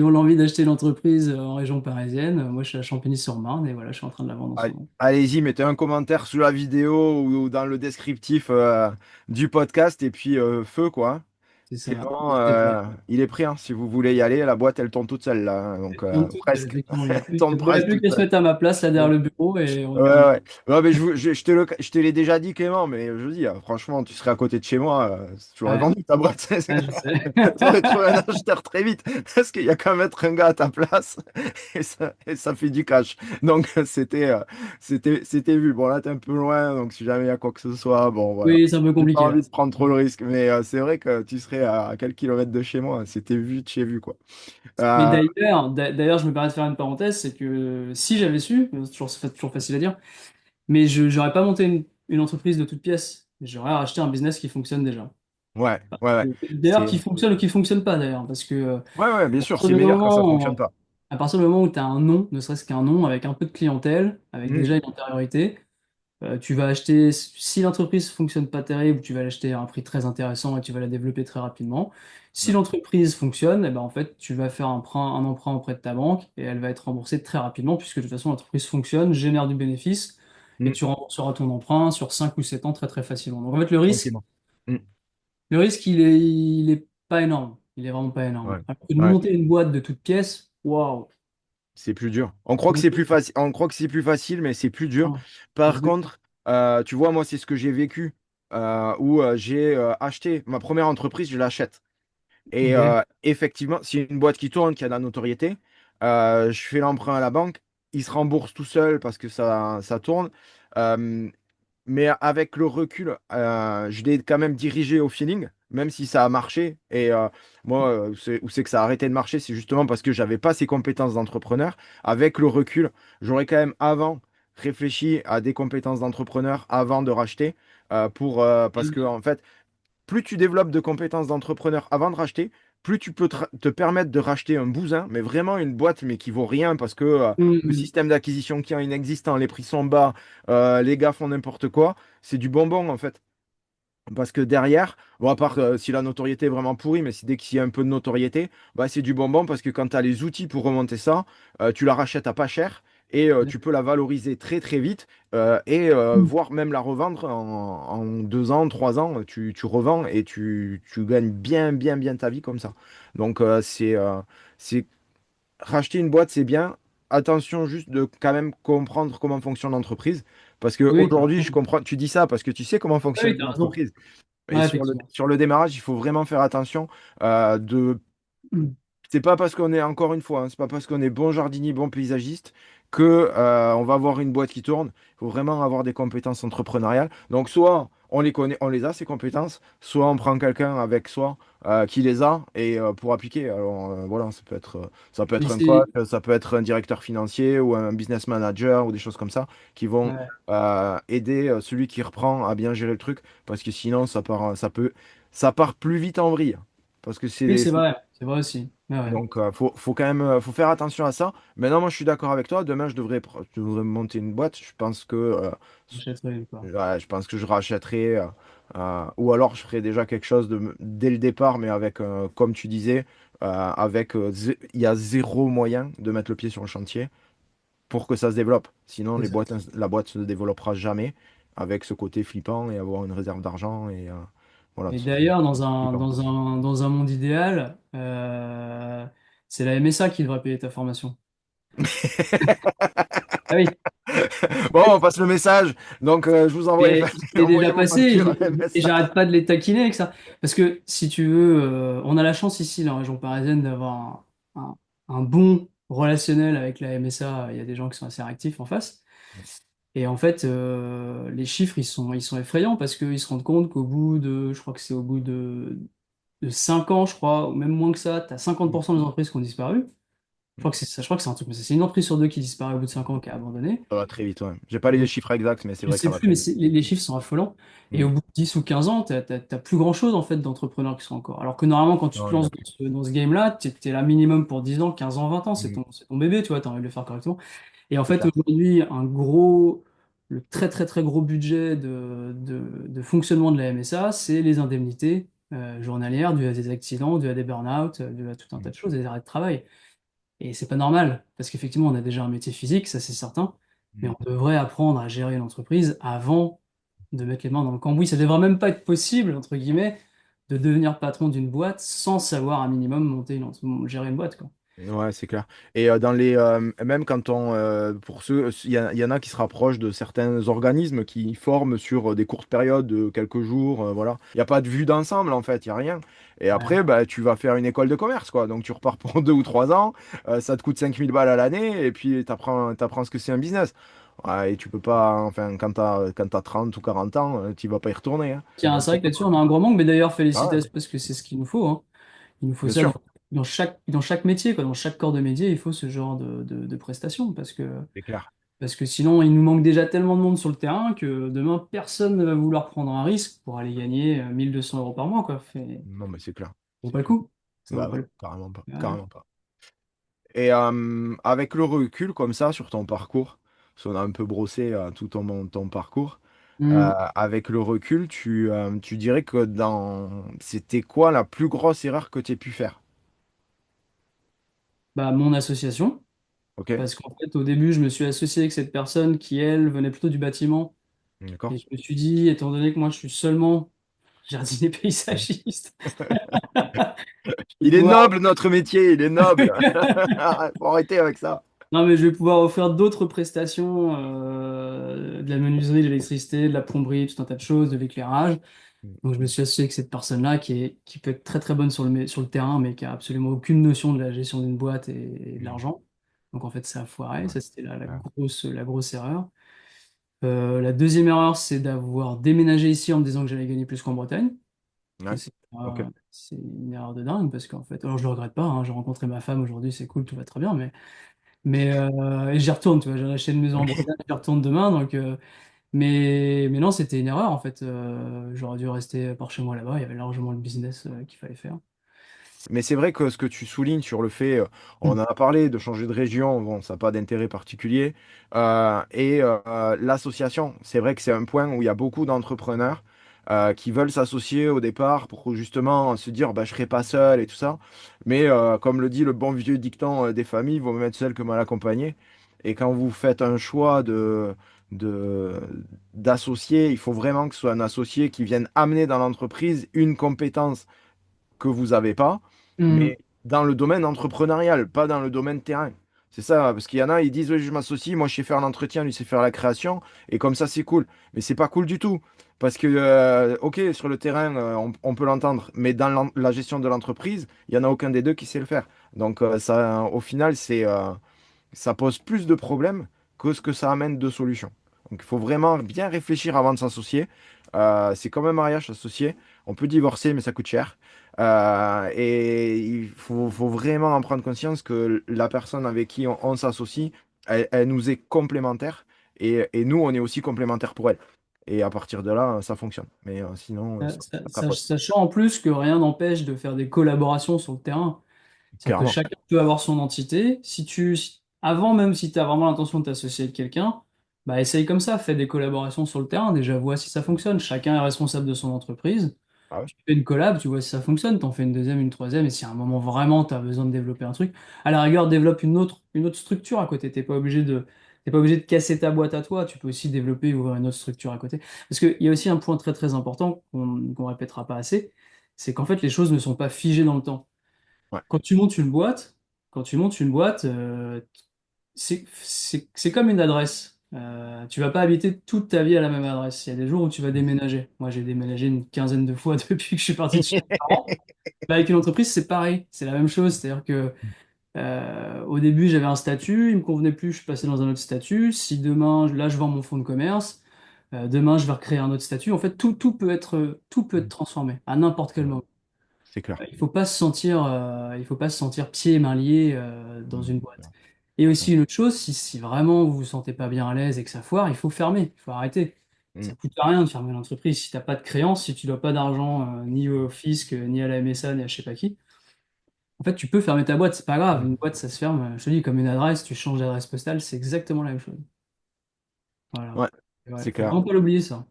ont l'envie d'acheter l'entreprise en région parisienne, moi je suis à Champigny-sur-Marne et voilà, je suis en train de la vendre en ce moment. Allez-y, mettez un commentaire sous la vidéo ou dans le descriptif du podcast et puis feu quoi. C'est ça. Clément, N'hésitez pas. il est pris, hein. Si vous voulez y aller, la boîte elle tourne toute seule là, hein. Donc Elle tourne toute seule, presque. effectivement. Elle tourne Il y a presque plus toute qu'à se seule. mettre à ma place là derrière le bureau et Ouais, on ouais. Ouais, mais je te l'ai déjà dit, Clément, mais je dis, franchement, tu serais à côté de chez moi, tu aurais ouais, vendu ta boîte. ouais, je sais. Tu aurais trouvé un acheteur très vite, parce qu'il y a qu'à mettre un gars à ta place, et ça fait du cash. Donc, c'était vu. Bon, là, t'es un peu loin, donc si jamais il y a quoi que ce soit, bon, voilà. Oui, c'est un peu J'ai pas compliqué là. envie de prendre trop le risque, mais c'est vrai que tu serais à quelques kilomètres de chez moi. C'était vu de chez vu, quoi. Mais Euh, d'ailleurs, je me permets de faire une parenthèse, c'est que si j'avais su, c'est toujours facile à dire, mais je j'aurais pas monté une entreprise de toutes pièces. J'aurais racheté un business qui fonctionne déjà. ouais, ouais, ouais. D'ailleurs, C'est... qui fonctionne ou qui fonctionne pas d'ailleurs, parce que Ouais, ouais, bien à sûr, partir c'est du meilleur quand ça fonctionne moment, pas. à partir du moment où tu as un nom, ne serait-ce qu'un nom, avec un peu de clientèle, avec Hmm, déjà une antériorité, tu vas acheter, si l'entreprise fonctionne pas terrible, tu vas l'acheter à un prix très intéressant et tu vas la développer très rapidement. Si ouais. l'entreprise fonctionne, eh ben en fait, tu vas faire un emprunt auprès de ta banque et elle va être remboursée très rapidement puisque de toute façon, l'entreprise fonctionne, génère du bénéfice et Hmm, tu rembourseras ton emprunt sur 5 ou 7 ans très très facilement. Donc en fait, tranquillement. Hmm, il est pas énorme. Il est vraiment pas énorme. ouais, Alors que de ouais. monter une boîte de toutes pièces, waouh! C'est plus dur. On croit que c'est plus facile, on croit que c'est plus facile, mais c'est plus dur. Ah, Par exactement. contre, tu vois, moi, c'est ce que j'ai vécu, où j'ai acheté ma première entreprise, je l'achète. Et Ok. effectivement, c'est une boîte qui tourne, qui a de la notoriété. Je fais l'emprunt à la banque, il se rembourse tout seul parce que ça tourne. Euh, mais avec le recul, je l'ai quand même dirigé au feeling, même si ça a marché. Et moi, où c'est que ça a arrêté de marcher, c'est justement parce que j'avais pas ces compétences d'entrepreneur. Avec le recul, j'aurais quand même avant réfléchi à des compétences d'entrepreneur avant de racheter, parce que en fait, plus tu développes de compétences d'entrepreneur avant de racheter, plus tu peux te permettre de racheter un bousin, mais vraiment une boîte, mais qui vaut rien parce que le Mhm. système d'acquisition qui est inexistant, les prix sont bas, les gars font n'importe quoi, c'est du bonbon en fait. Parce que derrière, bon, à part si la notoriété est vraiment pourrie, mais dès qu'il y a un peu de notoriété, bah, c'est du bonbon parce que quand tu as les outils pour remonter ça, tu la rachètes à pas cher et tu peux la valoriser très très vite et voire même la revendre en 2 ans, 3 ans, tu revends et tu gagnes bien bien bien ta vie comme ça. Donc c'est racheter une boîte, c'est bien. Attention juste de quand même comprendre comment fonctionne l'entreprise. Parce Oui, t'as qu'aujourd'hui, je raison. comprends, tu dis ça parce que tu sais comment Ah fonctionne oui, une t'as raison. entreprise. Et Ouais, effectivement. sur le démarrage, il faut vraiment faire attention de Mhm. c'est pas parce qu'on est, encore une fois, hein, c'est pas parce qu'on est bon jardinier, bon paysagiste que on va avoir une boîte qui tourne. Il faut vraiment avoir des compétences entrepreneuriales. Donc, soit on les connaît, on les a, ces compétences, soit on prend quelqu'un avec soi qui les a et pour appliquer. Alors, voilà, ça peut Mais être un coach, c'est. ça peut être un directeur financier ou un business manager ou des choses comme ça qui vont Ouais. aider celui qui reprend à bien gérer le truc parce que sinon, ça part plus vite en vrille. Parce que Oui, c'est vrai aussi. Ouais, ouais. donc, faut quand même faut faire attention à ça. Maintenant, moi, je suis d'accord avec toi. Demain, je devrais monter une boîte. J'achèterai, quoi. Ouais, je pense que je rachèterai, ou alors je ferai déjà quelque chose dès le départ, mais avec, comme tu disais, il y a zéro moyen de mettre le pied sur le chantier pour que ça se développe. Sinon, C'est ça. la boîte se développera jamais avec ce côté flippant et avoir une réserve d'argent et voilà, Et ce truc d'ailleurs, flippant. dans un monde idéal, c'est la MSA qui devrait payer ta formation. Ah oui. Bon, on passe le message. Donc, je vous envoie, Et il est déjà envoyez vos passé factures à et MSA. j'arrête pas de les taquiner avec ça. Parce que si tu veux, on a la chance ici, dans la région parisienne, d'avoir un bon relationnel avec la MSA. Il y a des gens qui sont assez réactifs en face. Et en fait, les chiffres, ils sont effrayants parce qu'ils se rendent compte qu'au bout de, je crois que c'est au bout de 5 ans, je crois, ou même moins que ça, tu as 50% des entreprises qui ont disparu. Je crois que c'est ça, je crois que c'est un truc, mais c'est une entreprise sur deux qui disparaît au bout de 5 ans, qui a abandonné. Ça va très vite, ouais. J'ai pas les chiffres exacts, mais c'est Je vrai que sais ça va plus, très mais vite. les chiffres sont affolants. Et Mm. au bout de 10 ou 15 ans, t'as plus grand-chose en fait d'entrepreneurs qui sont encore. Alors que normalement, quand tu Non, te il y en lances a plus. dans ce game-là, t'es là minimum pour 10 ans, 15 ans, 20 ans, Mm. c'est ton bébé, tu vois, t'as envie de le faire correctement. Et en C'est fait, clair. aujourd'hui, le très très très gros budget de fonctionnement de la MSA, c'est les indemnités journalières dues à des accidents, dues à des burn-out, dues à tout un tas de choses, des arrêts de travail. Et c'est pas normal, parce qu'effectivement, on a déjà un métier physique, ça c'est certain, mais Mm. on devrait apprendre à gérer une entreprise avant de mettre les mains dans le cambouis. Ça devrait même pas être possible, entre guillemets, de devenir patron d'une boîte sans savoir un minimum gérer une boîte, quoi. Ouais, c'est clair. Et même quand pour ceux, il y en a qui se rapprochent de certains organismes qui forment sur des courtes périodes de quelques jours, voilà. Il n'y a pas de vue d'ensemble en fait, il n'y a rien. Et Ouais. après, bah, tu vas faire une école de commerce, quoi. Donc tu repars pour 2 ou 3 ans, ça te coûte 5000 balles à l'année, et puis t'apprends ce que c'est un business. Ouais, et tu peux pas, enfin, quand t'as 30 ou 40 ans, tu vas pas y retourner, hein. C'est vrai que là-dessus, on a un gros manque, mais d'ailleurs, Ah ouais, félicitations, parce que c'est ce qu'il nous faut, hein. Il nous faut bien ça sûr, dans chaque métier, quoi. Dans chaque corps de métier, il faut ce genre de prestations, c'est clair. parce que sinon, il nous manque déjà tellement de monde sur le terrain que demain, personne ne va vouloir prendre un risque pour aller gagner 1200 euros par mois, quoi. Non, mais c'est clair, Ça vaut c'est pas le clair. coup. Ça vaut Bah pas ouais, le coup. carrément pas, Ouais. carrément pas. Et avec le recul comme ça sur ton parcours, parce qu'on a un peu brossé tout ton parcours, Hmm. avec le recul, tu dirais que c'était quoi la plus grosse erreur que tu aies pu faire? Bah, mon association, Ok? parce qu'en fait, au début, je me suis associé avec cette personne qui, elle, venait plutôt du bâtiment. D'accord? Et je me suis dit, étant donné que moi, je suis seulement jardinier paysagiste, je vais Il est pouvoir... noble notre métier, il est noble. Faut arrêter avec ça. Non, mais je vais pouvoir offrir d'autres prestations, de la menuiserie, de l'électricité, de la plomberie, tout un tas de choses, de l'éclairage. Donc, je me suis associé avec cette personne-là qui peut être très très bonne sur le terrain, mais qui a absolument aucune notion de la gestion d'une boîte et de l'argent. Donc, en fait, ça a foiré. Ouais, Ça, c'était ouais, la grosse erreur. La deuxième erreur, c'est d'avoir déménagé ici en me disant que j'allais gagner plus qu'en Bretagne. Ça, ouais, ok. c'est une erreur de dingue parce qu'en fait, alors je le regrette pas, hein, j'ai rencontré ma femme aujourd'hui, c'est cool, tout va très bien, et j'y retourne, tu vois, j'ai acheté une maison en Ok. Bretagne, j'y retourne demain, mais non, c'était une erreur en fait. J'aurais dû rester par chez moi là-bas, il y avait largement le business qu'il fallait faire. Mais c'est vrai que ce que tu soulignes sur le fait, on Hmm. en a parlé, de changer de région, bon, ça n'a pas d'intérêt particulier. L'association, c'est vrai que c'est un point où il y a beaucoup d'entrepreneurs qui veulent s'associer au départ pour justement se dire, bah, je ne serai pas seul et tout ça. Mais comme le dit le bon vieux dicton des familles, vaut mieux être seul que mal accompagné. Et quand vous faites un choix de, d'associer, il faut vraiment que ce soit un associé qui vienne amener dans l'entreprise une compétence que vous n'avez pas, Hmm. mais dans le domaine entrepreneurial, pas dans le domaine terrain. C'est ça, parce qu'il y en a, ils disent, oui, je m'associe, moi je sais faire l'entretien, lui sait faire la création, et comme ça c'est cool. Mais c'est pas cool du tout. Parce que, ok, sur le terrain, on peut l'entendre, mais dans la gestion de l'entreprise, il n'y en a aucun des deux qui sait le faire. Donc, au final, ça pose plus de problèmes que ce que ça amène de solutions. Donc il faut vraiment bien réfléchir avant de s'associer. C'est comme un mariage associé. On peut divorcer, mais ça coûte cher. Et il faut vraiment en prendre conscience que la personne avec qui on s'associe, elle nous est complémentaire. Et nous, on est aussi complémentaires pour elle. Et à partir de là, ça fonctionne. Mais sinon, ça capote. Sachant en plus que rien n'empêche de faire des collaborations sur le terrain. C'est-à-dire que Clairement. chacun peut avoir son entité. Avant même si tu as vraiment l'intention de t'associer avec quelqu'un, bah essaye comme ça, fais des collaborations sur le terrain, déjà vois si ça fonctionne. Chacun est responsable de son entreprise. Ah ouais? Tu fais une collab, tu vois si ça fonctionne, t'en fais une deuxième, une troisième, et si à un moment vraiment tu as besoin de développer un truc, à la rigueur, développe une autre structure à côté. T'es pas obligé de casser ta boîte à toi, tu peux aussi développer et ouvrir une autre structure à côté. Parce qu'il y a aussi un point très très important qu'on répétera pas assez, c'est qu'en fait les choses ne sont pas figées dans le temps. Ouais. Quand tu montes une boîte, c'est comme une adresse. Tu vas pas habiter toute ta vie à la même adresse. Il y a des jours où tu vas déménager. Moi, j'ai déménagé une quinzaine de fois depuis que je suis parti de chez mes parents. Bah, avec une entreprise, c'est pareil. C'est la même chose. C'est-à-dire que au début, j'avais un statut, il me convenait plus, je suis passé dans un autre statut. Si demain, là, je vends mon fonds de commerce, demain, je vais recréer un autre statut. En fait, tout peut être transformé à n'importe quel moment. C'est clair. Il faut pas se sentir pieds et mains liés dans une boîte. Et aussi une autre chose, si vraiment vous vous sentez pas bien à l'aise et que ça foire, il faut fermer, il faut arrêter. Ça coûte rien de fermer l'entreprise si t'as pas de créance, si tu dois pas d'argent ni au fisc, ni à la MSA, ni à je sais pas qui. En fait, tu peux fermer ta boîte, c'est pas grave. Une boîte, ça se ferme. Je te dis, comme une adresse, tu changes d'adresse postale, c'est exactement la même chose. Voilà. Ouais. Ouais, c'est faut clair. vraiment pas l'oublier, ça.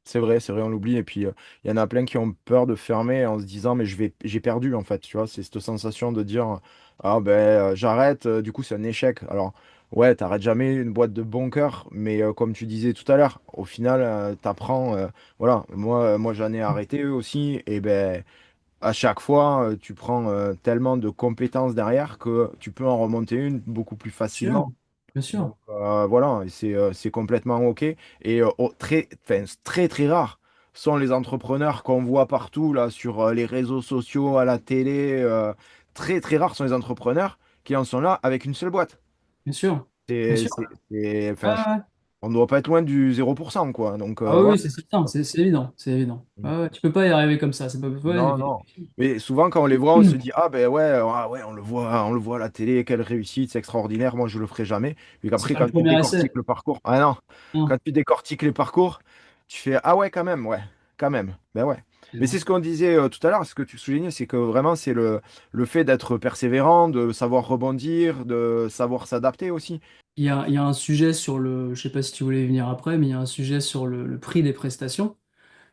C'est vrai, on l'oublie. Et puis, il y en a plein qui ont peur de fermer en se disant, mais j'ai perdu, en fait. Tu vois, c'est cette sensation de dire, ah ben, j'arrête, du coup, c'est un échec. Alors, ouais, t'arrêtes jamais une boîte de bon cœur, mais comme tu disais tout à l'heure, au final, t'apprends. Voilà, moi j'en ai arrêté eux aussi. Et ben, à chaque fois, tu prends tellement de compétences derrière que tu peux en remonter une beaucoup plus Sûr, facilement. bien sûr, Donc voilà, et c'est complètement OK. Et enfin, très très rare sont les entrepreneurs qu'on voit partout là sur les réseaux sociaux, à la télé. Très très rares sont les entrepreneurs qui en sont là avec une seule boîte. bien sûr, bien C'est, sûr. c'est, Ouais, enfin, ouais. on ne doit pas être loin du 0%, quoi. Donc Ah oui, voilà. oui, c'est certain, c'est évident, c'est évident. Ouais, ouais, tu peux pas y arriver comme ça, c'est pas... Ouais, Non, non. Mais souvent, quand on les voit, on se dit, ah ben ouais, ah ouais, on le voit à la télé, quelle réussite, c'est extraordinaire, moi je le ferai jamais. Puis c'est qu'après, pas le quand tu premier décortiques essai. le parcours, ah non, Non, quand tu décortiques les parcours, tu fais, ah ouais, quand même, ben ouais. Mais c'est non. ce qu'on disait tout à l'heure, ce que tu soulignais, c'est que vraiment, c'est le fait d'être persévérant, de savoir rebondir, de savoir s'adapter aussi. Il y a un sujet sur le... Je sais pas si tu voulais y venir après, mais il y a un sujet sur le prix des prestations.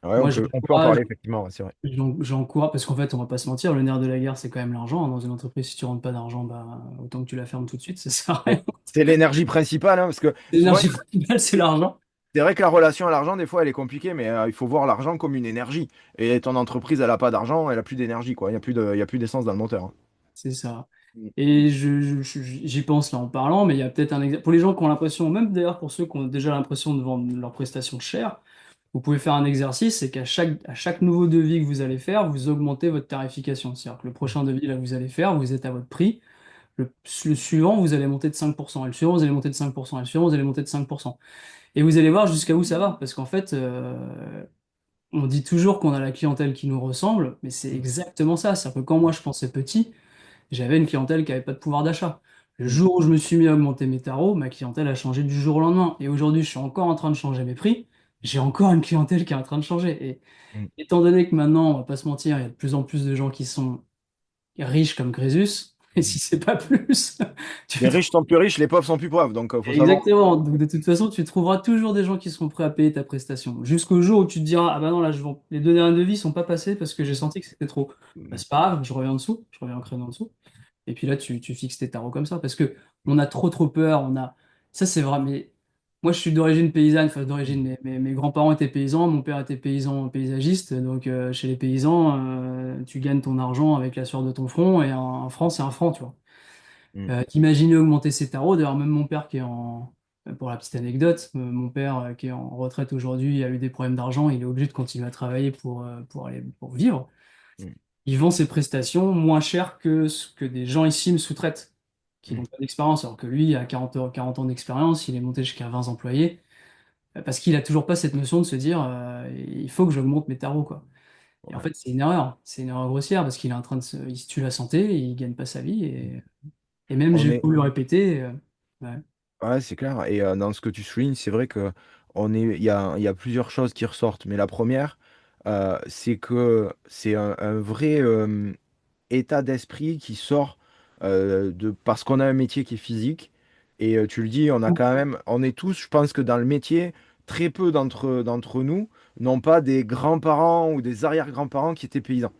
Ouais, Moi, on peut en parler, effectivement, ouais, c'est vrai. j'encourage, parce qu'en fait, on va pas se mentir, le nerf de la guerre, c'est quand même l'argent, hein. Dans une entreprise, si tu rentres pas d'argent, bah, autant que tu la fermes tout de suite, ça sert à rien. C'est l'énergie principale, hein, parce que souvent, L'énergie principale, c'est l'argent. c'est vrai que la relation à l'argent, des fois, elle est compliquée, mais il faut voir l'argent comme une énergie. Et ton entreprise, elle n'a pas d'argent, elle n'a plus d'énergie, quoi. Il y a plus d'essence dans le moteur, hein. C'est ça. Mm. Et j'y pense là en parlant, mais il y a peut-être un exemple. Pour les gens qui ont l'impression, même d'ailleurs pour ceux qui ont déjà l'impression de vendre leurs prestations chères, vous pouvez faire un exercice, c'est à chaque nouveau devis que vous allez faire, vous augmentez votre tarification. C'est-à-dire que le prochain devis là, que vous allez faire, vous êtes à votre prix. Le suivant, vous allez monter de 5%. Et le suivant, vous allez monter de 5%. Et le suivant, vous allez monter de 5%. Et vous allez voir jusqu'à où ça va. Parce qu'en fait, on dit toujours qu'on a la clientèle qui nous ressemble, mais c'est Mm. exactement ça. C'est-à-dire que quand moi je pensais petit, j'avais une clientèle qui n'avait pas de pouvoir d'achat. Le Mm. jour où je me suis mis à augmenter mes tarots, ma clientèle a changé du jour au lendemain. Et aujourd'hui, je suis encore en train de changer mes prix. J'ai encore une clientèle qui est en train de changer. Et Mm. étant donné que maintenant, on va pas se mentir, il y a de plus en plus de gens qui sont riches comme Crésus, et Mm. si c'est pas plus, tu Les riches sont plus riches, les pauvres sont plus pauvres. Donc, il faut savoir. exactement. Donc, de toute façon, tu trouveras toujours des gens qui seront prêts à payer ta prestation. Jusqu'au jour où tu te diras, ah bah non, là, les deux derniers devis sont pas passés parce que j'ai senti que c'était trop. Bah, Mm. c'est pas grave, je reviens en dessous, je reviens en créneau en dessous. Et puis là, tu fixes tes tarots comme ça parce que on a trop peur. Ça, c'est vrai. Mais moi, je suis d'origine paysanne. Enfin, d'origine, mes grands-parents étaient paysans. Mon père était paysan, paysagiste. Donc, chez les paysans, tu gagnes ton argent avec la sueur de ton front. Et un franc, c'est un franc, tu vois. Mm. Imaginez augmenter ses tarots. D'ailleurs, même mon père pour la petite anecdote, mon père qui est en retraite aujourd'hui a eu des problèmes d'argent. Il est obligé de continuer à travailler pour vivre. Mm. Il vend ses prestations moins cher que ce que des gens ici me sous-traitent, qui Mm. n'ont pas d'expérience. Alors que lui, a 40 ans d'expérience, il est monté jusqu'à 20 employés, parce qu'il a toujours pas cette notion de se dire, il faut que j'augmente mes tarots, quoi. Et en Ouais. fait, c'est une erreur grossière, parce qu'il est en train il se tue la santé, il gagne pas sa vie, et même On j'ai est. beau le répéter, ouais. Ouais, c'est clair. Et dans ce que tu soulignes, c'est vrai que il y a plusieurs choses qui ressortent. Mais la première, c'est que c'est un vrai état d'esprit qui sort parce qu'on a un métier qui est physique. Et tu le dis, on est tous, je pense que dans le métier, très peu d'entre nous n'ont pas des grands-parents ou des arrière-grands-parents qui étaient paysans.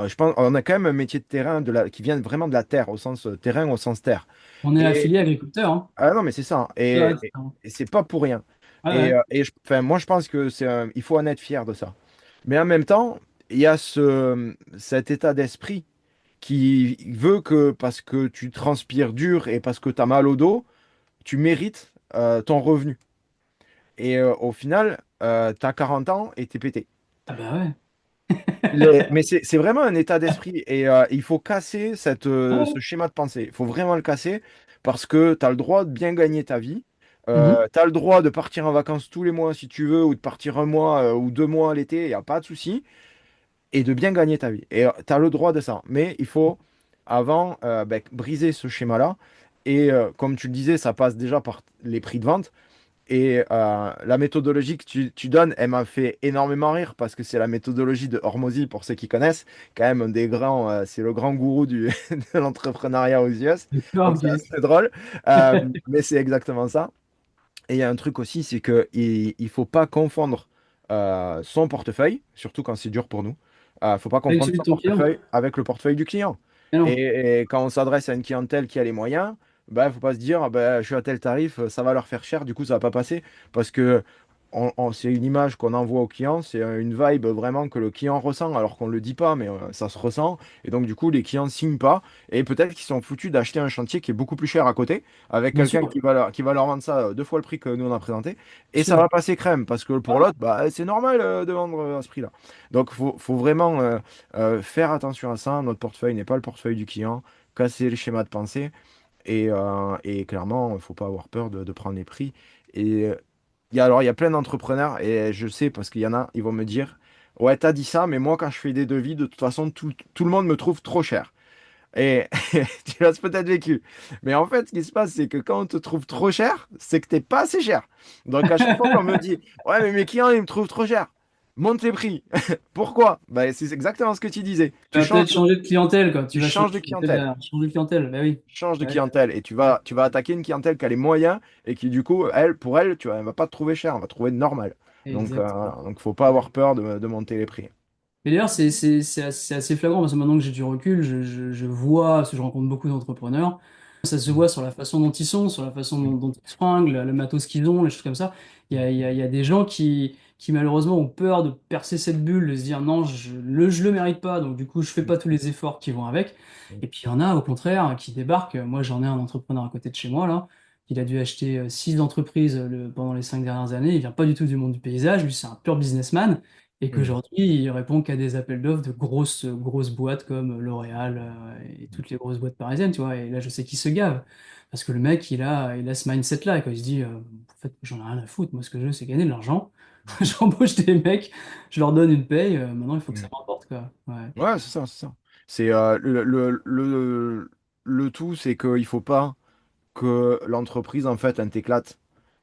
Je pense, on a quand même un métier de terrain qui vient vraiment de la terre, au sens terrain, au sens terre. On est Et affilié agriculteur, hein. ah non, mais c'est ça, hein. Ouais, Et, ouais, et, et c'est pas pour rien. ouais, Et, ouais. enfin, moi, je pense que il faut en être fier de ça. Mais en même temps, il y a cet état d'esprit qui veut que parce que tu transpires dur et parce que tu as mal au dos, tu mérites ton revenu. Et au final, tu as 40 ans et t'es pété. Ah bah ouais. Mais c'est vraiment un état d'esprit et il faut casser ce Ouais. schéma de pensée. Il faut vraiment le casser parce que tu as le droit de bien gagner ta vie. Mhm. Tu as le droit de partir en vacances tous les mois si tu veux ou de partir un mois ou 2 mois l'été, il n'y a pas de souci. Et de bien gagner ta vie. Et tu as le droit de ça. Mais il faut, avant, ben, briser ce schéma-là. Et comme tu le disais, ça passe déjà par les prix de vente. Et la méthodologie que tu donnes, elle m'a fait énormément rire parce que c'est la méthodologie de Hormozy, pour ceux qui connaissent. Quand même, un des grands, c'est le grand gourou de l'entrepreneuriat aux US. D'accord, Donc, ok. c'est assez drôle. Mais c'est exactement ça. Et il y a un truc aussi, c'est que il faut pas confondre son portefeuille, surtout quand c'est dur pour nous. Faut pas Avec confondre celui son de ton client? portefeuille avec le portefeuille du client. Ah non, Et quand on s'adresse à une clientèle qui a les moyens, bah, faut pas se dire, ah bah, je suis à tel tarif, ça va leur faire cher, du coup ça va pas passer. Parce que c'est une image qu'on envoie au client, c'est une vibe vraiment que le client ressent, alors qu'on le dit pas, mais ça se ressent. Et donc du coup, les clients signent pas. Et peut-être qu'ils sont foutus d'acheter un chantier qui est beaucoup plus cher à côté avec bien quelqu'un sûr, qui va leur vendre ça deux fois le prix que nous on a présenté, et bien ça sûr. va passer crème, parce que pour l'autre, bah, c'est normal de vendre à ce prix-là. Donc faut vraiment faire attention à ça. Notre portefeuille n'est pas le portefeuille du client, casser les schémas de pensée, et clairement, il ne faut pas avoir peur de prendre les prix. Et il y a plein d'entrepreneurs, et je sais parce qu'il y en a, ils vont me dire, ouais, t'as dit ça, mais moi quand je fais des devis, de toute façon, tout le monde me trouve trop cher. Et tu l'as peut-être vécu. Mais en fait, ce qui se passe, c'est que quand on te trouve trop cher, c'est que t'es pas assez cher. Donc à chaque fois qu'on me dit, ouais, mais mes clients, ils me trouvent trop cher, monte les prix. Pourquoi? Bah, c'est exactement ce que tu disais. Tu vas peut-être changer de clientèle, quoi. Tu Tu vas changer changes de de clientèle clientèle. derrière. Changer de clientèle, bah oui. Changes de Ouais, clientèle. Et tu vas attaquer une clientèle qui a les moyens et qui, du coup, pour elle, elle va pas te trouver cher, elle va te trouver normal. exactement. Faut pas avoir peur de monter les prix. Et d'ailleurs, c'est assez flagrant parce que maintenant que j'ai du recul, je vois, parce que je rencontre beaucoup d'entrepreneurs, ça se Mm. voit sur la façon dont ils sont, sur la façon dont ils se fringuent, le matos qu'ils ont, les choses comme ça. Il y a des gens qui malheureusement ont peur de percer cette bulle, de se dire non, je le mérite pas, donc du coup, je fais pas tous les efforts qui vont avec. Mm. Et puis il y en a au contraire qui débarquent. Moi, j'en ai un entrepreneur à côté de chez moi, là. Il a dû acheter 6 entreprises pendant les 5 dernières années. Il vient pas du tout du monde du paysage. Lui, c'est un pur businessman. Et Mm. qu'aujourd'hui, il répond qu'à des appels d'offres de grosses boîtes comme L'Oréal et toutes les grosses boîtes parisiennes, tu vois. Et là, je sais qu'il se gave. Parce que le mec, il a ce mindset-là. Et quand il se dit, en fait, j'en ai rien à foutre. Moi, ce que je veux, c'est gagner de l'argent. J'embauche des mecs, je leur donne une paye. Maintenant, il faut que ça Mm. rapporte, quoi. Ouais. Ouais, c'est ça, c'est ça. C'est le tout, c'est qu'il faut pas que l'entreprise, en fait, elle t'éclate.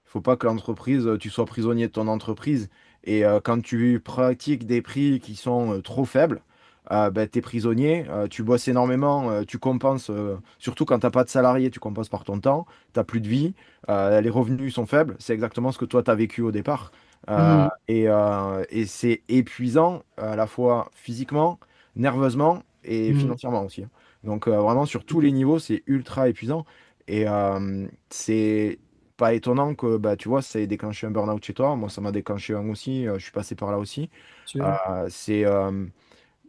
Il faut pas que l'entreprise, tu sois prisonnier de ton entreprise. Et quand tu pratiques des prix qui sont trop faibles, ben, tu es prisonnier. Tu bosses énormément, tu compenses, surtout quand tu n'as pas de salarié, tu compenses par ton temps, tu n'as plus de vie, les revenus sont faibles. C'est exactement ce que toi, tu as vécu au départ. Mhm. Et c'est épuisant à la fois physiquement, nerveusement et Mhm. financièrement aussi, hein. Donc vraiment, sur tous les niveaux, c'est ultra épuisant. Et c'est pas étonnant que bah, tu vois, ça ait déclenché un burn-out chez toi. Moi, ça m'a déclenché un aussi. Je suis passé par là aussi. Sûr. Euh, c'est euh,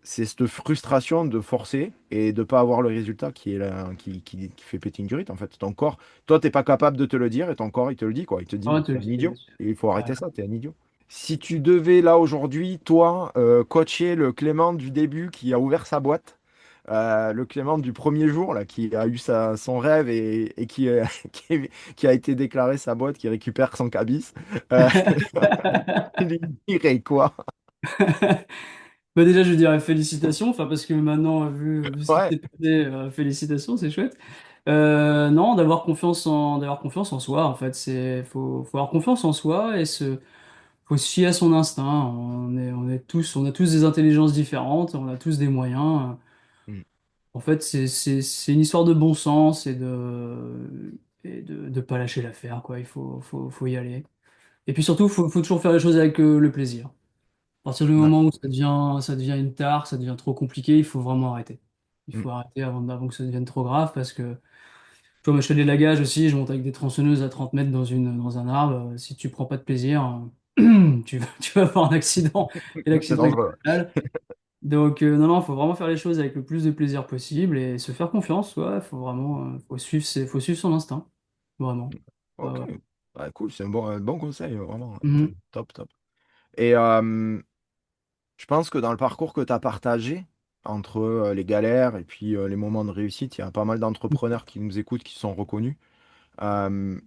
c'est cette frustration de forcer et de pas avoir le résultat qui est là, qui fait péter une durite, en fait. Ton corps, toi, t'es pas capable de te le dire et ton corps, il te le dit, quoi. Il te dit, Ah, mais ouais, te t'es le un dis, bien idiot. sûr. Et il faut Ouais. arrêter ça, t'es un idiot. Si tu devais, là, aujourd'hui, toi, coacher le Clément du début qui a ouvert sa boîte, le Clément du premier jour, là, qui a eu son rêve et qui a été déclaré sa boîte, qui récupère son cabis, euh, il lui dirait quoi? Bah déjà, je dirais félicitations, enfin parce que maintenant, vu ce qui Ouais. s'est passé, félicitations, c'est chouette. Non, d'avoir confiance en soi, en fait, faut avoir confiance en soi et faut se fier à son instinct. On a tous des intelligences différentes, on a tous des moyens. Mm. En fait, c'est une histoire de bon sens et de pas lâcher l'affaire, quoi. Faut y aller. Et puis surtout, faut toujours faire les choses avec le plaisir. À partir du Ouais. moment où ça devient une tare, ça devient trop compliqué, il faut vraiment arrêter. Il Mm. faut arrêter avant que ça devienne trop grave parce que, tu vois, moi je fais des lagages aussi, je monte avec des tronçonneuses à 30 mètres dans un arbre. Si tu prends pas de plaisir, tu vas avoir un accident et C'est l'accident il est dangereux. fatal. Donc, non, il faut vraiment faire les choses avec le plus de plaisir possible et se faire confiance. Ouais, faut vraiment, faut suivre son instinct. Vraiment. Ouais, Ok. ouais. Ouais, cool, c'est un bon conseil, vraiment. Mhm. Top, top. Et je pense que dans le parcours que tu as partagé, entre les galères et puis les moments de réussite, il y a pas mal d'entrepreneurs qui nous écoutent, qui sont reconnus. Euh,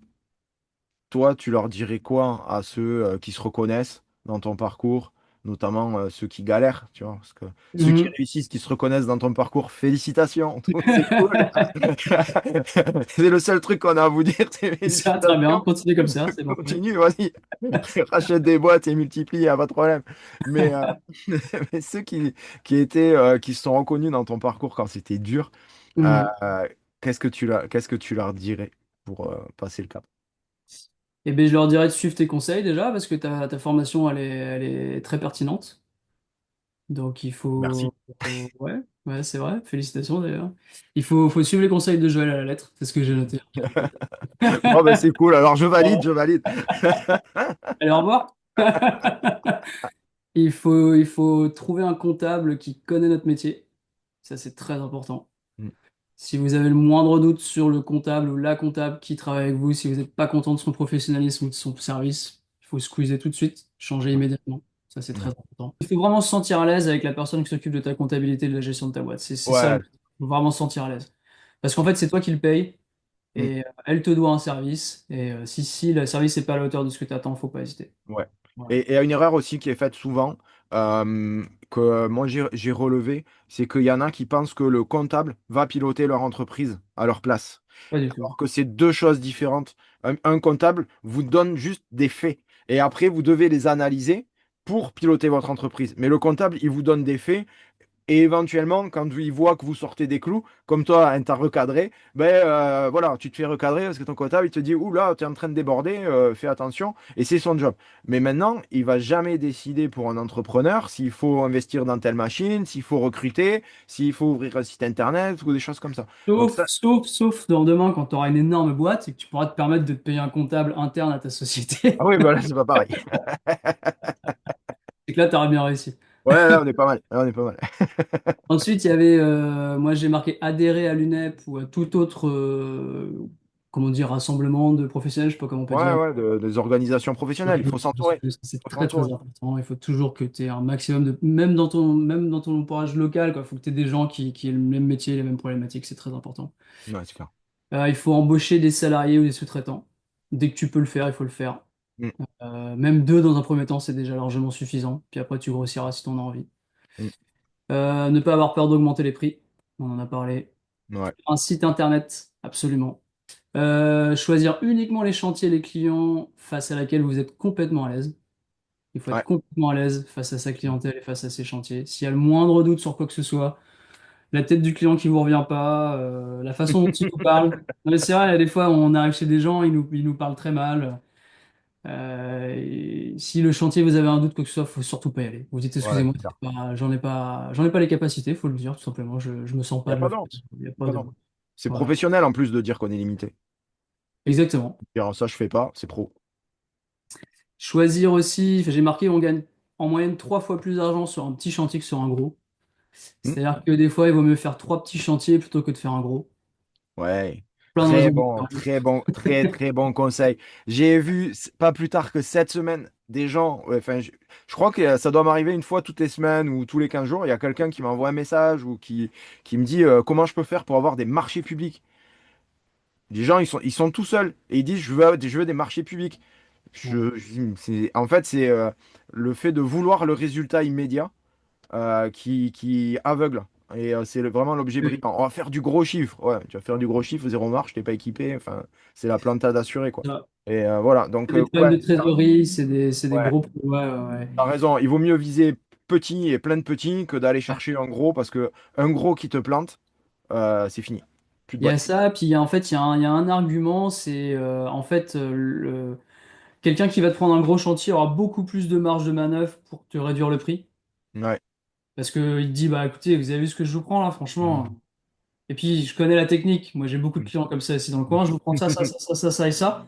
Toi, tu leur dirais quoi à ceux qui se reconnaissent dans ton parcours, notamment ceux qui galèrent, tu vois, parce que ceux qui Mhm. réussissent, qui se reconnaissent dans ton parcours, félicitations, c'est cool. C'est le seul truc qu'on a à vous dire, c'est C'est ça, très bien. félicitations. Continuez comme ça, c'est parfait. Continue, vas-y. Rachète des boîtes et multiplie, y a pas de problème. Mais, mais ceux qui se sont reconnus dans ton parcours quand c'était dur, euh, Mhm. qu'est-ce que tu leur dirais pour passer le cap? Et ben, je leur dirais de suivre tes conseils déjà, parce que ta formation, elle est très pertinente. Donc, il Merci. faut. Ouais, ouais, c'est vrai. Félicitations d'ailleurs. Il faut suivre les conseils de Joël à la lettre. C'est ce que j'ai noté. Bon, ben c'est cool. Alors, je valide, je Bon. valide. Allez, au revoir. Il faut trouver un comptable qui connaît notre métier. Ça, c'est très important. Mm. Si vous avez le moindre doute sur le comptable ou la comptable qui travaille avec vous, si vous n'êtes pas content de son professionnalisme ou de son service, il faut squeezer tout de suite, changer Ouais. immédiatement. Ça, c'est très Ouais. important. Il faut vraiment se sentir à l'aise avec la personne qui s'occupe de ta comptabilité et de la gestion de ta boîte. C'est ça, Ouais. il faut vraiment se sentir à l'aise. Parce qu'en fait, c'est toi qui le paye Mm. et elle te doit un service. Et si le service n'est pas à la hauteur de ce que tu attends, faut pas hésiter. Ouais. Voilà. Et une erreur aussi qui est faite souvent, que moi j'ai relevé, c'est qu'il y en a qui pensent que le comptable va piloter leur entreprise à leur place. Pas du tout. Alors que c'est deux choses différentes. Un comptable vous donne juste des faits. Et après, vous devez les analyser pour piloter votre entreprise. Mais le comptable, il vous donne des faits. Et éventuellement, quand il voit que vous sortez des clous, comme toi, hein, t'as recadré, ben voilà, tu te fais recadrer parce que ton comptable, il te dit, ouh là, tu es en train de déborder, fais attention. Et c'est son job. Mais maintenant, il va jamais décider pour un entrepreneur s'il faut investir dans telle machine, s'il faut recruter, s'il faut ouvrir un site internet ou des choses comme ça. Donc Sauf, ça, sauf, sauf dans demain quand tu auras une énorme boîte et que tu pourras te permettre de te payer un comptable interne à ta ah société. oui, voilà, c'est pas pareil. C'est que là, tu auras bien réussi. Ouais, là, on est pas mal. Là, on est pas mal. Ensuite, il y avait, moi j'ai marqué adhérer à l'UNEP ou à tout autre, comment dire, rassemblement de professionnels, je sais pas comment on peut Ouais, dire. ouais, des organisations professionnelles, il faut s'entourer. C'est Il faut très très s'entourer. important. Il faut toujours que tu aies un maximum de, même dans ton entourage local, quoi, il faut que tu aies des gens qui aient le même métier, les mêmes problématiques, c'est très important. Ouais, c'est clair. Il faut embaucher des salariés ou des sous-traitants. Dès que tu peux le faire, il faut le faire. Mm, Même deux dans un premier temps, c'est déjà largement suffisant. Puis après, tu grossiras si tu en as envie. mm, Ne pas avoir peur d'augmenter les prix. On en a parlé. ouais, Un site internet, absolument. Choisir uniquement les chantiers et les clients face à laquelle vous êtes complètement à l'aise. Il faut être ouais. complètement à l'aise face à sa clientèle et face à ses chantiers. S'il y a le moindre doute sur quoi que ce soit, la tête du client qui vous revient pas, la façon dont il nous parle. Non, mais c'est vrai, il y a des fois, on arrive chez des gens, ils nous parlent très mal. Et si le chantier, vous avez un doute, quoi que ce soit, faut surtout pas y aller. Vous dites, Ouais, excusez-moi, c'est clair. j'en ai pas les capacités, faut le dire, tout simplement. Je me sens Il n'y pas a de le pas faire. d'ordre. Il n'y a Y a pas pas de. d'ordre. C'est Voilà. professionnel en plus de dire qu'on est limité. Exactement. Dire ça, je fais pas, c'est pro. Choisir aussi, enfin, j'ai marqué, on gagne en moyenne 3 fois plus d'argent sur un petit chantier que sur un gros. Hmm. C'est-à-dire que des fois, il vaut mieux faire 3 petits chantiers plutôt que de faire un gros. Ouais. Plein de Très raisons bon, différentes. très bon, très, très bon conseil. J'ai vu, pas plus tard que cette semaine, des gens, ouais, enfin, je crois que ça doit m'arriver une fois toutes les semaines ou tous les 15 jours, il y a quelqu'un qui m'envoie un message ou qui me dit comment je peux faire pour avoir des marchés publics. Les gens, ils sont tout seuls et ils disent je veux des marchés publics. Ouais. En fait, c'est le fait de vouloir le résultat immédiat qui aveugle. Et c'est vraiment l'objet brillant. On va faire du gros chiffre. Ouais, tu vas faire du gros chiffre, zéro marche, t'es pas équipé. Enfin, c'est la planta d'assuré, quoi. Ça. Et voilà. Donc, Des problèmes ouais, de trésorerie, c'est des ouais, gros. Ouais, ouais, ouais. t'as raison. Il vaut mieux viser petit et plein de petits que d'aller chercher un gros parce que un gros qui te plante, c'est fini. Plus de Il y a boîte. ça, puis en fait, il y a un argument, c'est en fait, quelqu'un qui va te prendre un gros chantier aura beaucoup plus de marge de manœuvre pour te réduire le prix. Ouais. Parce qu'il te dit, bah écoutez, vous avez vu ce que je vous prends là, franchement. Et puis, je connais la technique. Moi, j'ai beaucoup de clients comme ça ici dans le coin. Je vous prends ça, ça, ça, ça, ça, ça et ça.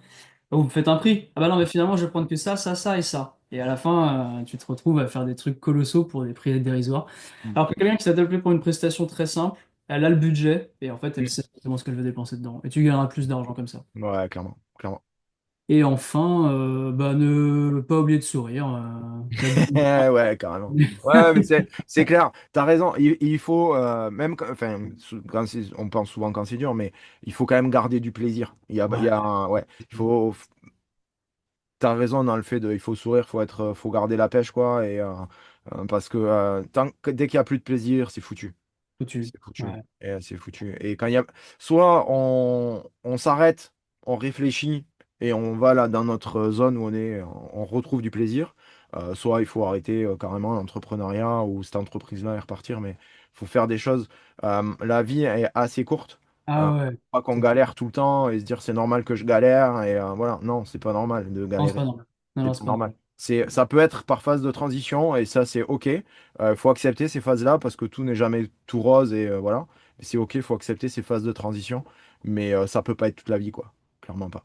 Vous me faites un prix. Ah bah non, mais finalement, je vais prendre que ça, ça et ça. Et à la fin, tu te retrouves à faire des trucs colossaux pour des prix dérisoires. Alors que quelqu'un qui s'appelle pour une prestation très simple, elle a le budget et en fait, elle sait exactement ce qu'elle veut dépenser dedans. Et tu gagneras plus d'argent comme ça. Ouais, clairement. Clairement. Et enfin, bah, ne pas oublier de sourire. La vie- Ouais, carrément. Ouais, mais c'est clair, t'as raison. Il faut, même, enfin, on pense souvent quand c'est dur, mais il faut quand même garder du plaisir. Ouais. Ouais, t'as raison dans le fait il faut sourire, faut garder la pêche, quoi. Parce que dès qu'il y a plus de plaisir, c'est foutu. Foutu. C'est foutu. Ouais. Et c'est foutu. Et quand il y a, soit on s'arrête, on réfléchit et on va là dans notre zone où on retrouve du plaisir. Soit il faut arrêter carrément l'entrepreneuriat ou cette entreprise-là et repartir. Mais il faut faire des choses. La vie est assez courte. Ah ouais, Pas qu'on total. galère tout le temps et se dire c'est normal que je galère et voilà. Non, c'est pas normal de Non, c'est galérer. pas normal. Non, C'est non, pas c'est pas normal. normal. Ça peut être par phase de transition et ça, c'est OK. Il faut accepter ces phases-là parce que tout n'est jamais tout rose et voilà. C'est OK, il faut accepter ces phases de transition. Mais ça peut pas être toute la vie, quoi. Clairement pas.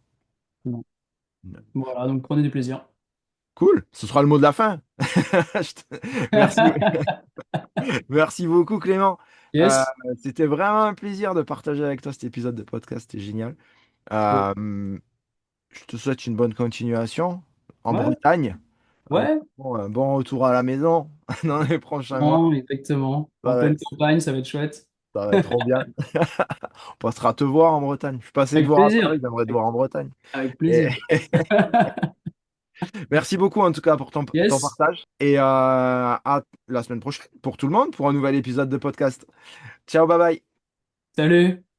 Non. Voilà, donc prenez du plaisir. Cool, ce sera le mot de la fin. Merci, merci beaucoup, Clément. Euh, Yes. C'était vraiment un plaisir de partager avec toi cet épisode de podcast. C'était génial. Cool. Euh, je te souhaite une bonne continuation en Ouais, Bretagne. ouais. Un bon retour à la maison dans les prochains mois. Non, exactement. Ça En va, pleine campagne, ça va être chouette. ça va être trop bien. On passera te voir en Bretagne. Je suis passé te Avec voir à plaisir. Paris, j'aimerais te Avec, voir en Bretagne. avec Et plaisir. merci beaucoup en tout cas pour ton Yes. partage. Et à la semaine prochaine pour tout le monde pour un nouvel épisode de podcast. Ciao, bye bye. Salut.